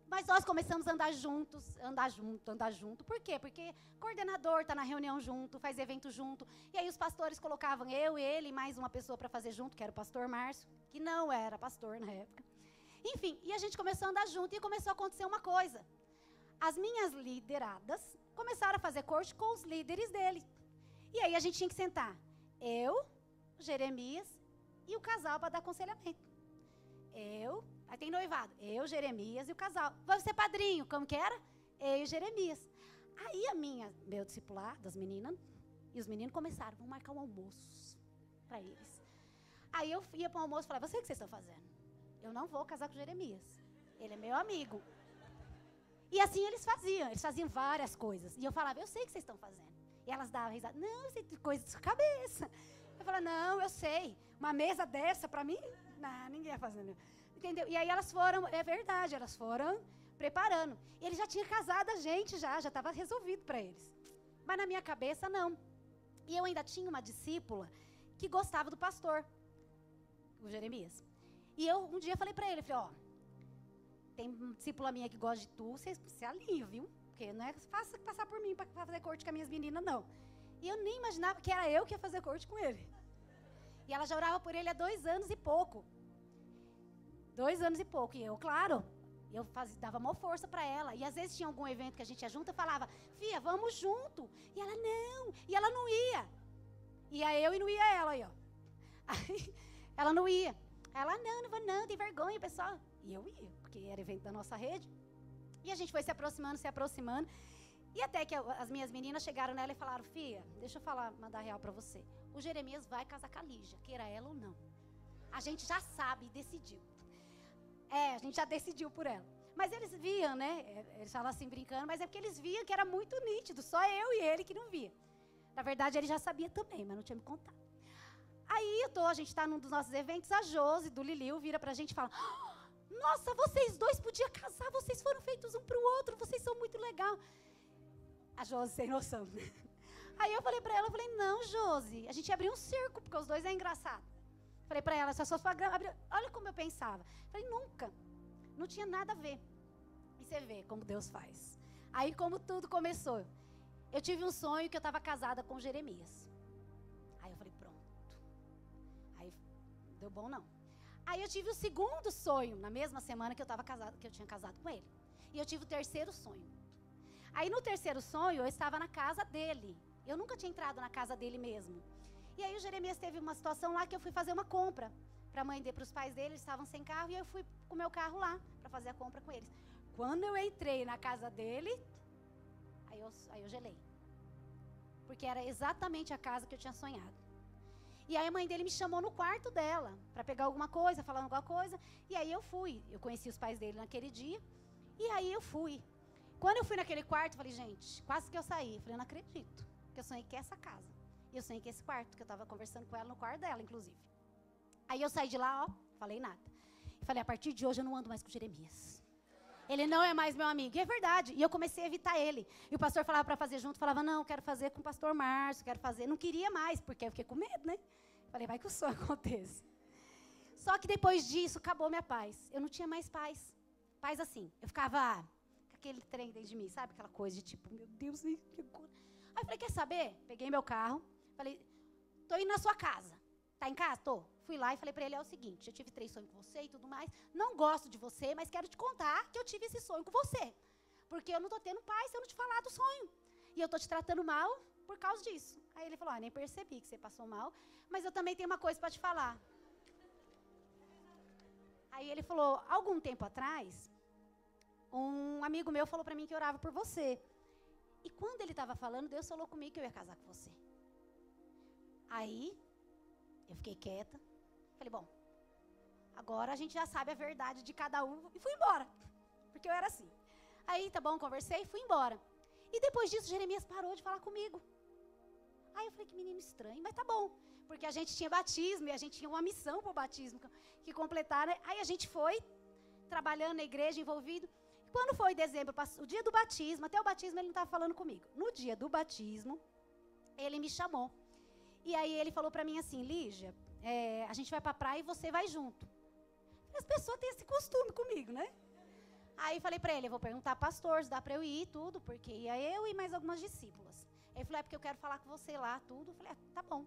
mas nós começamos a andar junto. Por quê? Porque coordenador está na reunião junto, faz evento junto. E aí os pastores colocavam eu, ele e mais uma pessoa para fazer junto, que era o pastor Márcio, que não era pastor na época. Enfim, e a gente começou a andar junto e começou a acontecer uma coisa. As minhas lideradas começaram a fazer corte com os líderes dele. E aí a gente tinha que sentar. Eu, o Jeremias e o casal para dar aconselhamento. Aí tem noivado. Eu, Jeremias e o casal. Vai ser padrinho, como que era? Eu e Jeremias. Aí meu discipulado, das meninas, e os meninos começaram, vamos marcar um almoço para eles. Aí eu ia para o almoço e falava, você o que vocês estão fazendo? Eu não vou casar com o Jeremias. Ele é meu amigo. E assim eles faziam várias coisas. E eu falava, eu sei o que vocês estão fazendo. E elas davam risada, não, isso é coisa de sua cabeça. Eu falava, não, eu sei. Uma mesa dessa, para mim, não, ninguém ia fazer. Entendeu? E aí elas foram, é verdade, elas foram preparando. E ele já tinha casado a gente, já estava resolvido para eles. Mas na minha cabeça, não. E eu ainda tinha uma discípula que gostava do pastor, o Jeremias. E eu um dia falei para ele, falei, tem uma discípula minha que gosta de tu, você se alinha, viu? Porque não é fácil passar por mim para fazer corte com as minhas meninas, não. E eu nem imaginava que era eu que ia fazer corte com ele. E ela já orava por ele há 2 anos e pouco. 2 anos e pouco. E eu, claro, dava maior força para ela. E às vezes tinha algum evento que a gente ia junto, eu falava, Fia, vamos junto. E ela, não. E ela não ia. Ia eu e não ia ela, aí, ó. Aí, ela não ia. Ela, não vou não, tem vergonha, pessoal. E eu ia, porque era evento da nossa rede. E a gente foi se aproximando. E até que as minhas meninas chegaram nela e falaram, Fia, deixa eu mandar real para você. O Jeremias vai casar com a Lígia, queira ela ou não. A gente já sabe e decidiu. A gente já decidiu por ela. Mas eles viam, né? Eles falam assim brincando, mas é porque eles viam que era muito nítido. Só eu e ele que não via. Na verdade, ele já sabia também, mas não tinha me contado. Aí a gente está num dos nossos eventos, a Josi, do Liliu, vira pra gente e fala, nossa, vocês 2 podiam casar, vocês foram feitos um pro outro, vocês são muito legal. A Josi sem noção. Aí eu falei pra ela, não, Josi, a gente ia abrir um circo, porque os 2 é engraçado. Falei pra ela, se a sua sogra abrir, olha como eu pensava. Falei, nunca, não tinha nada a ver. E você vê como Deus faz. Aí como tudo começou, eu tive um sonho que eu estava casada com Jeremias. Aí eu falei, pronto. Aí deu bom não. Aí eu tive o segundo sonho, na mesma semana que eu tinha casado com ele. E eu tive o terceiro sonho. Aí no terceiro sonho, eu estava na casa dele. Eu nunca tinha entrado na casa dele mesmo. E aí o Jeremias teve uma situação lá que eu fui fazer uma compra para os pais dele, eles estavam sem carro, e eu fui com o meu carro lá para fazer a compra com eles. Quando eu entrei na casa dele, aí eu gelei. Porque era exatamente a casa que eu tinha sonhado. E aí a mãe dele me chamou no quarto dela para pegar alguma coisa, falar alguma coisa. E aí eu fui. Eu conheci os pais dele naquele dia. E aí eu fui. Quando eu fui naquele quarto, eu falei, gente, quase que eu saí. Eu falei, eu não acredito que eu sonhei que é essa casa. E eu sonhei que é esse quarto, que eu estava conversando com ela no quarto dela, inclusive. Aí eu saí de lá, falei nada. E falei, a partir de hoje eu não ando mais com o Jeremias. Ele não é mais meu amigo. E é verdade. E eu comecei a evitar ele. E o pastor falava para fazer junto, falava, não, quero fazer com o pastor Márcio, quero fazer. Não queria mais, porque eu fiquei com medo, né? Falei, vai que o sonho aconteça. Só que depois disso, acabou minha paz. Eu não tinha mais paz. Paz assim. Eu ficava com aquele trem dentro de mim, sabe? Aquela coisa de tipo, meu Deus, e agora? Aí eu falei, quer saber? Peguei meu carro, falei, tô indo na sua casa. Tá em casa? Tô. Fui lá e falei pra ele, é o seguinte, eu tive 3 sonhos com você e tudo mais, não gosto de você, mas quero te contar que eu tive esse sonho com você. Porque eu não tô tendo paz se eu não te falar do sonho. E eu tô te tratando mal por causa disso. Aí ele falou, nem percebi que você passou mal, mas eu também tenho uma coisa para te falar. Aí ele falou, algum tempo atrás, um amigo meu falou para mim que orava por você. E quando ele estava falando, Deus falou comigo que eu ia casar com você. Aí, eu fiquei quieta. Falei, bom, agora a gente já sabe a verdade de cada um. E fui embora, porque eu era assim. Aí, tá bom, conversei e fui embora. E depois disso, Jeremias parou de falar comigo. Aí eu falei, que menino estranho, mas tá bom. Porque a gente tinha batismo e a gente tinha uma missão para o batismo que completar, né? Aí a gente foi trabalhando na igreja, envolvido. Quando foi dezembro, o dia do batismo, até o batismo ele não estava falando comigo. No dia do batismo, ele me chamou. E aí ele falou para mim assim, Lígia, a gente vai para a praia e você vai junto. As pessoas têm esse costume comigo, né? Aí falei para ele, eu vou perguntar pastor, se dá para eu ir e tudo, porque ia eu e mais algumas discípulas. Ele falou, porque eu quero falar com você lá, tudo. Eu falei, tá bom.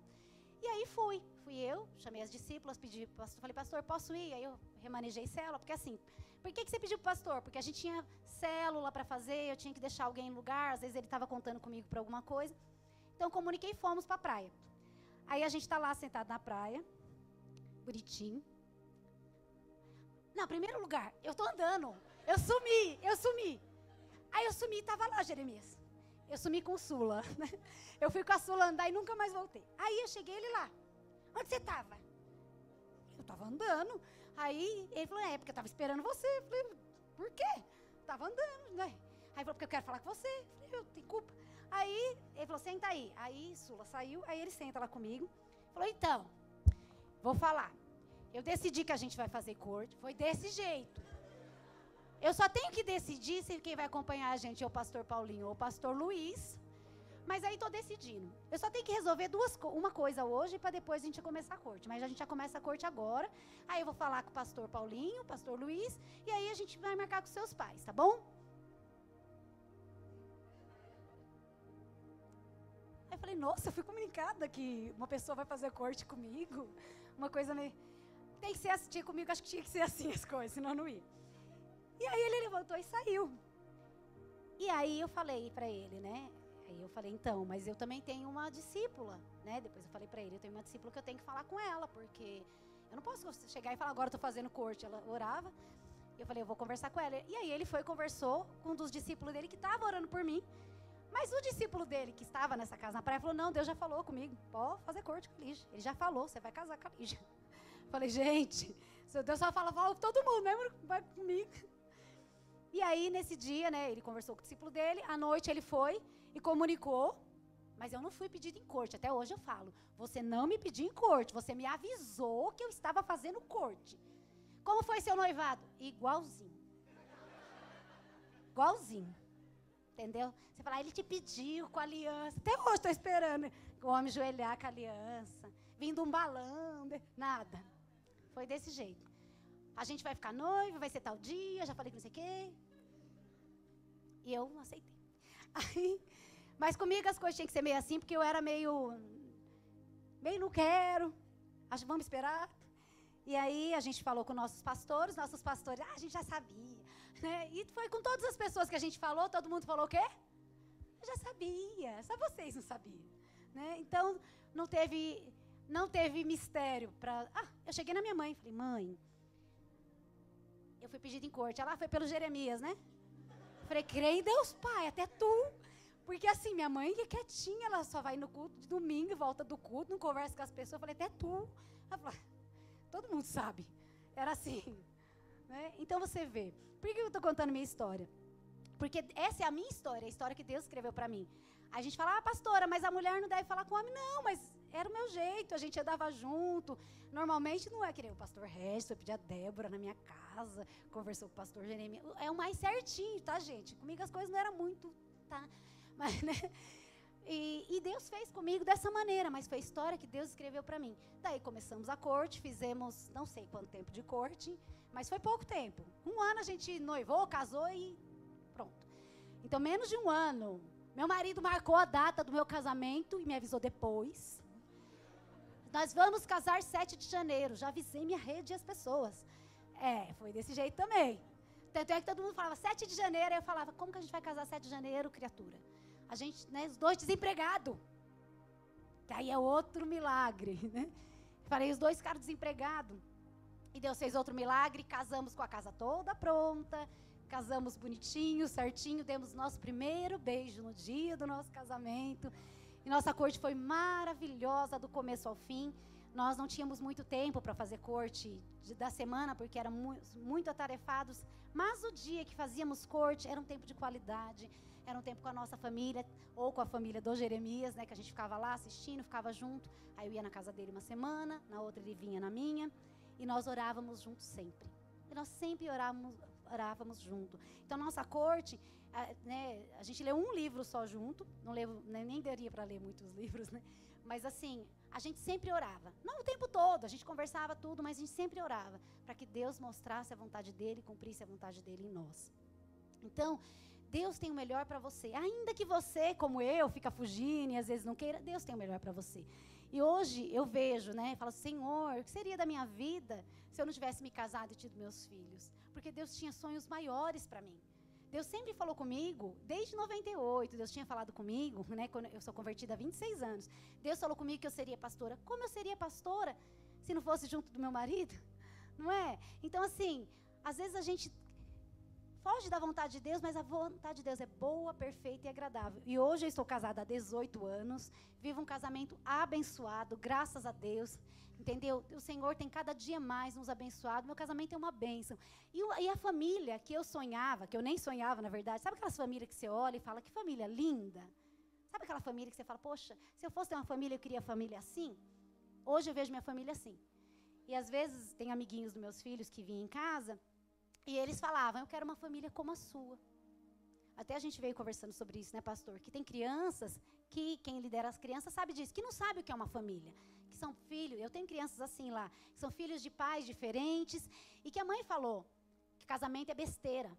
E aí fui eu, chamei as discípulas, falei, pastor, posso ir? Aí eu remanejei célula, porque assim, por que você pediu pro pastor? Porque a gente tinha célula para fazer, eu tinha que deixar alguém em lugar, às vezes ele estava contando comigo para alguma coisa. Então comuniquei e fomos para a praia. Aí a gente tá lá sentado na praia, bonitinho. Não, primeiro lugar, eu tô andando, eu sumi. Aí eu sumi e tava lá, Jeremias. Eu sumi com o Sula, né? Eu fui com a Sula andar e nunca mais voltei. Aí eu cheguei ele lá. Onde você estava? Eu estava andando. Aí ele falou, porque eu estava esperando você. Eu falei, por quê? Estava andando, né? Aí ele falou, porque eu quero falar com você. Eu falei, eu tenho culpa. Aí ele falou, senta aí. Aí Sula saiu, aí ele senta lá comigo. Falou, então, vou falar. Eu decidi que a gente vai fazer corte. Foi desse jeito. Eu só tenho que decidir se quem vai acompanhar a gente é o pastor Paulinho ou o pastor Luiz. Mas aí estou decidindo. Eu só tenho que resolver uma coisa hoje para depois a gente começar a corte. Mas a gente já começa a corte agora. Aí eu vou falar com o pastor Paulinho, o pastor Luiz. E aí a gente vai marcar com seus pais, tá bom? Aí eu falei, nossa, eu fui comunicada que uma pessoa vai fazer corte comigo. Uma coisa meio... Tem que ser assim comigo, acho que tinha que ser assim as coisas, senão não ia. E aí ele levantou e saiu. E aí eu falei para ele, né? Aí eu falei, então, mas eu também tenho uma discípula, né? Depois eu falei para ele, eu tenho uma discípula que eu tenho que falar com ela, porque eu não posso chegar e falar, agora eu tô fazendo corte. Ela orava. Eu falei, eu vou conversar com ela. E aí ele foi e conversou com um dos discípulos dele que estava orando por mim. Mas o discípulo dele que estava nessa casa na praia falou, não, Deus já falou comigo, pode fazer corte com a Lígia. Ele já falou, você vai casar com a Lígia. Falei, gente, se Deus só fala com todo mundo, mesmo vai comigo. E aí, nesse dia, né, ele conversou com o discípulo dele, à noite ele foi e comunicou, mas eu não fui pedido em corte, até hoje eu falo, você não me pediu em corte, você me avisou que eu estava fazendo corte. Como foi seu noivado? Igualzinho. Igualzinho. Entendeu? Você fala, ele te pediu com a aliança, até hoje estou esperando o homem joelhar com a aliança, vindo um balão, nada. Foi desse jeito. A gente vai ficar noivo, vai ser tal dia, já falei que não sei o quê. E eu não aceitei. Aí, mas comigo as coisas tinham que ser meio assim, porque eu era meio não quero, acho que vamos esperar. E aí a gente falou com nossos pastores, a gente já sabia. Né? E foi com todas as pessoas que a gente falou, todo mundo falou o quê? Eu já sabia, só vocês não sabiam. Né? Então, não teve mistério. Eu cheguei na minha mãe e falei, mãe, eu fui pedido em corte. Ela foi pelo Jeremias, né? Falei, creio em Deus, pai, até tu. Porque assim, minha mãe é quietinha, ela só vai no culto de domingo, volta do culto, não conversa com as pessoas. Eu falei, até tu. Ela falou, todo mundo sabe. Era assim. Né? Então você vê. Por que eu estou contando minha história? Porque essa é a minha história, a história que Deus escreveu para mim. A gente fala, pastora, mas a mulher não deve falar com o homem. Não, mas era o meu jeito, a gente andava junto. Normalmente não é que nem o pastor Regis, eu pedi a Débora na minha casa, conversou com o pastor Jeremias. É o mais certinho, tá, gente? Comigo as coisas não eram muito, tá? Mas, né? E Deus fez comigo dessa maneira, mas foi a história que Deus escreveu para mim. Daí começamos a corte, fizemos não sei quanto tempo de corte, mas foi pouco tempo. 1 ano a gente noivou, casou e pronto. Então, menos de 1 ano. Meu marido marcou a data do meu casamento e me avisou depois. Nós vamos casar 7 de janeiro. Já avisei minha rede e as pessoas. Foi desse jeito também. Tanto é que todo mundo falava 7 de janeiro. Aí eu falava, como que a gente vai casar 7 de janeiro, criatura? A gente, né, os 2 desempregados. Que aí é outro milagre, né? Falei, os 2 ficaram desempregados. E Deus fez outro milagre. Casamos com a casa toda pronta. Casamos bonitinho, certinho. Demos nosso primeiro beijo no dia do nosso casamento. E nossa corte foi maravilhosa do começo ao fim. Nós não tínhamos muito tempo para fazer corte da semana, porque éramos muito atarefados. Mas o dia que fazíamos corte era um tempo de qualidade. Era um tempo com a nossa família, ou com a família do Jeremias, né? Que a gente ficava lá assistindo, ficava junto. Aí eu ia na casa dele uma semana, na outra ele vinha na minha. E nós orávamos juntos sempre. E nós sempre orávamos junto. Então, nossa corte, né, a gente leu um livro só junto. Não levo, nem daria para ler muitos livros, né? Mas assim, a gente sempre orava. Não o tempo todo, a gente conversava tudo, mas a gente sempre orava. Para que Deus mostrasse a vontade dele, cumprisse a vontade dele em nós. Então, Deus tem o melhor para você. Ainda que você, como eu, fica fugindo e às vezes não queira, Deus tem o melhor para você. E hoje eu vejo, né, falo, Senhor, o que seria da minha vida se eu não tivesse me casado e tido meus filhos? Porque Deus tinha sonhos maiores para mim. Deus sempre falou comigo, desde 98, Deus tinha falado comigo, né, quando eu sou convertida há 26 anos. Deus falou comigo que eu seria pastora. Como eu seria pastora se não fosse junto do meu marido? Não é? Então, assim, às vezes a gente foge da vontade de Deus, mas a vontade de Deus é boa, perfeita e agradável. E hoje eu estou casada há 18 anos, vivo um casamento abençoado, graças a Deus, entendeu? O Senhor tem cada dia mais nos abençoado, meu casamento é uma bênção. E a família que eu sonhava, que eu nem sonhava na verdade, sabe aquelas famílias que você olha e fala, que família linda? Sabe aquela família que você fala, poxa, se eu fosse ter uma família, eu queria família assim? Hoje eu vejo minha família assim. E às vezes tem amiguinhos dos meus filhos que vinham em casa, e eles falavam, eu quero uma família como a sua. Até a gente veio conversando sobre isso, né, pastor? Que tem crianças, que quem lidera as crianças sabe disso, que não sabe o que é uma família. Que são filhos, eu tenho crianças assim lá, que são filhos de pais diferentes, e que a mãe falou que casamento é besteira.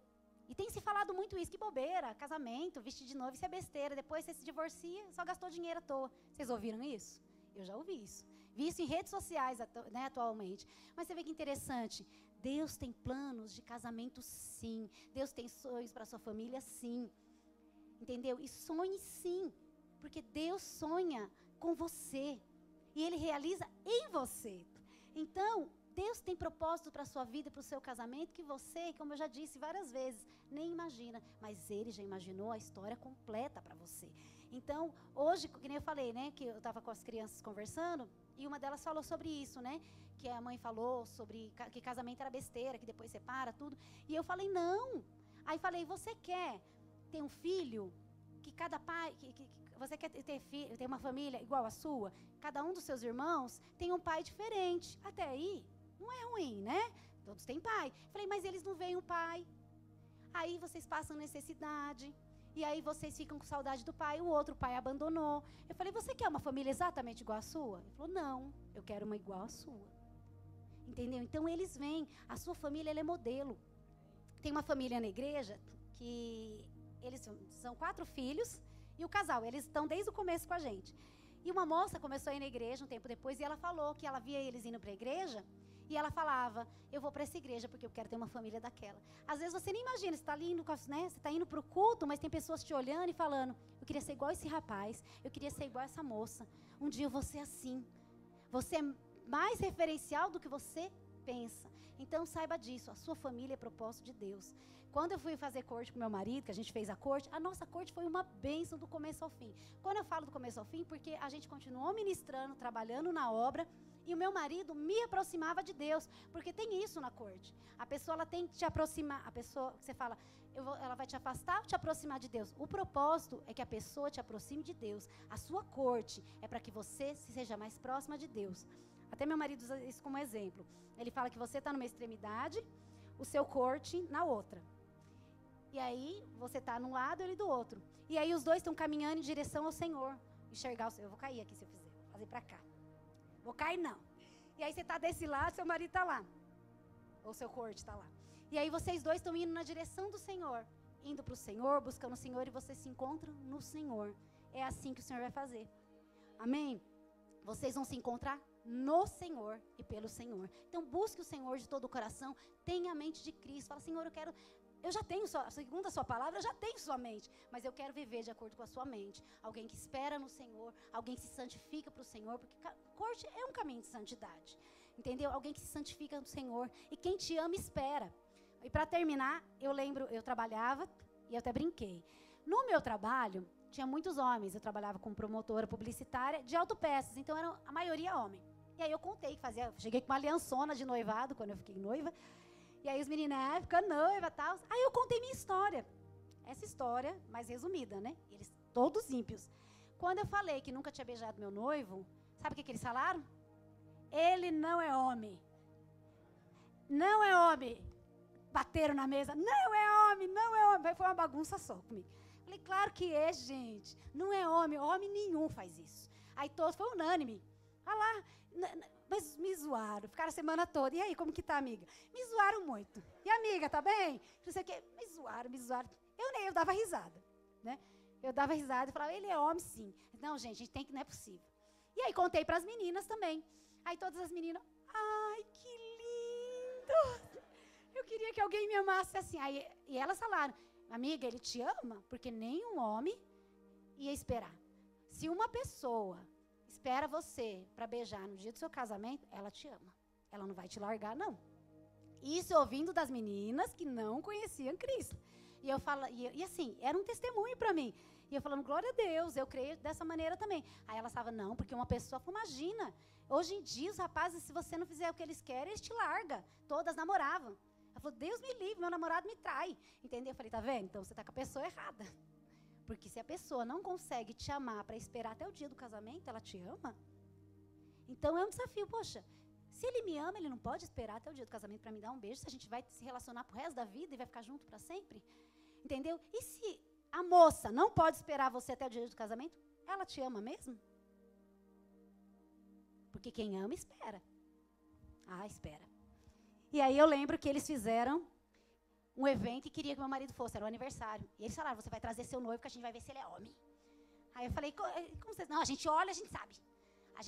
E tem se falado muito isso, que bobeira, casamento, vestir de noivo, isso é besteira. Depois você se divorcia, só gastou dinheiro à toa. Vocês ouviram isso? Eu já ouvi isso. Vi isso em redes sociais, né, atualmente. Mas você vê que interessante. Deus tem planos de casamento, sim. Deus tem sonhos para a sua família, sim. Entendeu? E sonhe, sim. Porque Deus sonha com você. E Ele realiza em você. Então, Deus tem propósito para a sua vida e para o seu casamento que você, como eu já disse várias vezes, nem imagina. Mas Ele já imaginou a história completa para você. Então, hoje, como eu falei, né, que eu estava com as crianças conversando, e uma delas falou sobre isso, né, que a mãe falou sobre que casamento era besteira, que depois separa, tudo. E eu falei, não. Aí falei, você quer ter um filho, que cada pai, você quer ter uma família igual a sua? Cada um dos seus irmãos tem um pai diferente. Até aí, não é ruim, né? Todos têm pai. Falei, mas eles não veem o pai. Aí vocês passam necessidade. E aí vocês ficam com saudade do pai, o outro pai abandonou. Eu falei, você quer uma família exatamente igual a sua? Ele falou, não, eu quero uma igual a sua. Entendeu? Então eles vêm, a sua família ela é modelo. Tem uma família na igreja que eles são 4 filhos e o casal, eles estão desde o começo com a gente. E uma moça começou a ir na igreja um tempo depois e ela falou que ela via eles indo para a igreja. E ela falava, eu vou para essa igreja porque eu quero ter uma família daquela. Às vezes você nem imagina, você está ali indo, né? Você está indo para o culto, mas tem pessoas te olhando e falando, eu queria ser igual esse rapaz, eu queria ser igual essa moça. Um dia eu vou ser assim. Você é mais referencial do que você pensa. Então saiba disso, a sua família é propósito de Deus. Quando eu fui fazer corte com meu marido, que a gente fez a nossa corte foi uma bênção do começo ao fim. Quando eu falo do começo ao fim, porque a gente continuou ministrando, trabalhando na obra, e o meu marido me aproximava de Deus, porque tem isso na corte. A pessoa ela tem que te aproximar, a pessoa que você fala, ela vai te afastar ou te aproximar de Deus? O propósito é que a pessoa te aproxime de Deus. A sua corte é para que você seja mais próxima de Deus. Até meu marido usa isso como exemplo. Ele fala que você está numa extremidade, o seu corte na outra. E aí, você está num lado e ele do outro. E aí, os dois estão caminhando em direção ao Senhor. Enxergar o Senhor. Eu vou cair aqui se eu fizer. Vou fazer para cá. Vou cair não. E aí, você está desse lado, seu marido está lá. Ou seu corte está lá. E aí, vocês dois estão indo na direção do Senhor. Indo para o Senhor, buscando o Senhor. E vocês se encontram no Senhor. É assim que o Senhor vai fazer. Amém? Vocês vão se encontrar no Senhor e pelo Senhor. Então, busque o Senhor de todo o coração. Tenha a mente de Cristo. Fala, Senhor, eu já tenho, segundo a sua palavra, eu já tenho sua mente, mas eu quero viver de acordo com a sua mente. Alguém que espera no Senhor, alguém que se santifica para o Senhor, porque corte é um caminho de santidade, entendeu? Alguém que se santifica no Senhor, e quem te ama espera. E para terminar, eu trabalhava, e eu até brinquei. No meu trabalho, tinha muitos homens. Eu trabalhava como promotora publicitária de autopeças, então era a maioria homem. E aí eu contei que cheguei com uma aliançona de noivado, quando eu fiquei noiva. E aí os meninos, fica noiva e tal. Aí eu contei minha história. Essa história, mais resumida, né? Eles todos ímpios. Quando eu falei que nunca tinha beijado meu noivo, sabe o que eles falaram? Ele não é homem. Não é homem. Bateram na mesa. Não é homem, não é homem. Foi uma bagunça só comigo. Falei, claro que é, gente. Não é homem. Homem nenhum faz isso. Aí todos, foi unânime. Olha lá. Mas me zoaram. Ficaram a semana toda. E aí, como que tá, amiga? Me zoaram muito. E amiga, tá bem? Não sei o quê. Me zoaram. Eu dava risada, né? Eu dava risada e falava, ele é homem, sim. Não, gente tem que, não é possível. E aí, contei para as meninas também. Aí, todas as meninas, ai, que lindo! Eu queria que alguém me amasse assim. Aí, e elas falaram, amiga, ele te ama? Porque nenhum homem ia esperar. Se uma pessoa espera você para beijar no dia do seu casamento, ela te ama. Ela não vai te largar, não. Isso ouvindo das meninas que não conheciam Cristo. E eu falo, e assim, era um testemunho para mim. E eu falando, glória a Deus, eu creio dessa maneira também. Aí ela falava, não, porque uma pessoa, imagina, hoje em dia os rapazes, se você não fizer o que eles querem, eles te largam. Todas namoravam. Ela falou, Deus me livre, meu namorado me trai. Entendeu? Eu falei, tá vendo? Então você tá com a pessoa errada. Porque se a pessoa não consegue te amar para esperar até o dia do casamento, ela te ama. Então é um desafio, poxa, se ele me ama, ele não pode esperar até o dia do casamento para me dar um beijo, se a gente vai se relacionar pro resto da vida e vai ficar junto para sempre. Entendeu? E se a moça não pode esperar você até o dia do casamento, ela te ama mesmo? Porque quem ama, espera. Espera. E aí eu lembro que eles fizeram um evento e queria que meu marido fosse, era o aniversário. E eles falaram, você vai trazer seu noivo que a gente vai ver se ele é homem. Aí eu falei, como vocês? Não, a gente olha, a gente sabe.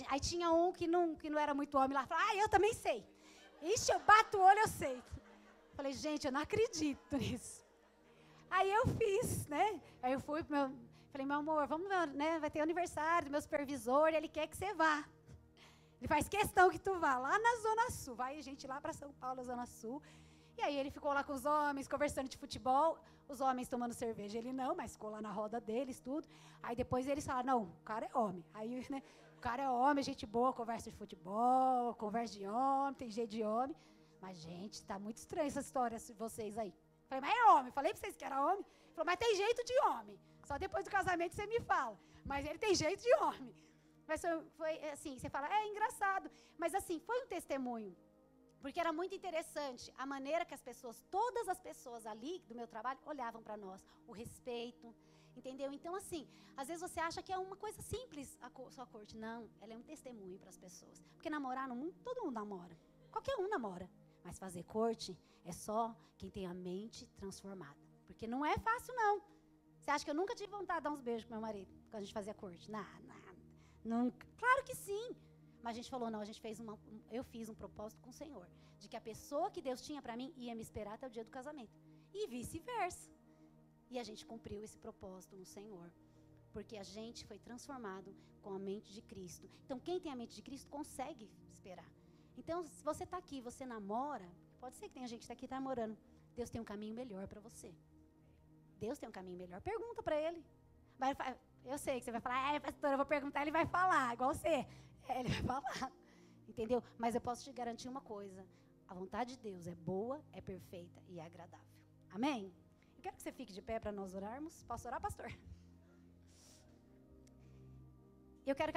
Aí tinha um que não era muito homem lá, falou, eu também sei. Ixi, eu bato o olho, eu sei. Falei, gente, eu não acredito nisso. Aí eu fiz, né? Aí eu fui falei, meu amor, vamos, né? Vai ter aniversário do meu supervisor, ele quer que você vá. Ele faz questão que tu vá lá na Zona Sul. Vai a gente lá para São Paulo, Zona Sul. E aí ele ficou lá com os homens, conversando de futebol, os homens tomando cerveja. Ele não, mas ficou lá na roda deles, tudo. Aí depois eles falaram, não, o cara é homem. Aí, né, o cara é homem, gente boa, conversa de futebol, conversa de homem, tem jeito de homem. Mas, gente, tá muito estranha essa história de vocês aí. Falei, mas é homem. Falei pra vocês que era homem. Ele falou, mas tem jeito de homem. Só depois do casamento você me fala. Mas ele tem jeito de homem. Mas foi assim, você fala, é engraçado. Mas assim, foi um testemunho. Porque era muito interessante a maneira que as pessoas, todas as pessoas ali do meu trabalho, olhavam para nós. O respeito, entendeu? Então assim, às vezes você acha que é uma coisa simples a sua corte. Não, ela é um testemunho para as pessoas. Porque namorar no mundo, todo mundo namora. Qualquer um namora. Mas fazer corte é só quem tem a mente transformada. Porque não é fácil, não. Você acha que eu nunca tive vontade de dar uns beijos com meu marido quando a gente fazia corte? Nada. Nunca. Claro que sim. Mas a gente falou, não, eu fiz um propósito com o Senhor. De que a pessoa que Deus tinha para mim ia me esperar até o dia do casamento. E vice-versa. E a gente cumpriu esse propósito no Senhor. Porque a gente foi transformado com a mente de Cristo. Então, quem tem a mente de Cristo consegue esperar. Então, se você está aqui, você namora, pode ser que tenha gente que está aqui namorando. Deus tem um caminho melhor para você. Deus tem um caminho melhor. Pergunta para Ele. Eu sei que você vai falar, pastora, eu vou perguntar, Ele vai falar, igual você. Ele vai falar. Entendeu? Mas eu posso te garantir uma coisa. A vontade de Deus é boa, é perfeita e é agradável. Amém? Eu quero que você fique de pé para nós orarmos. Posso orar, pastor? Eu quero que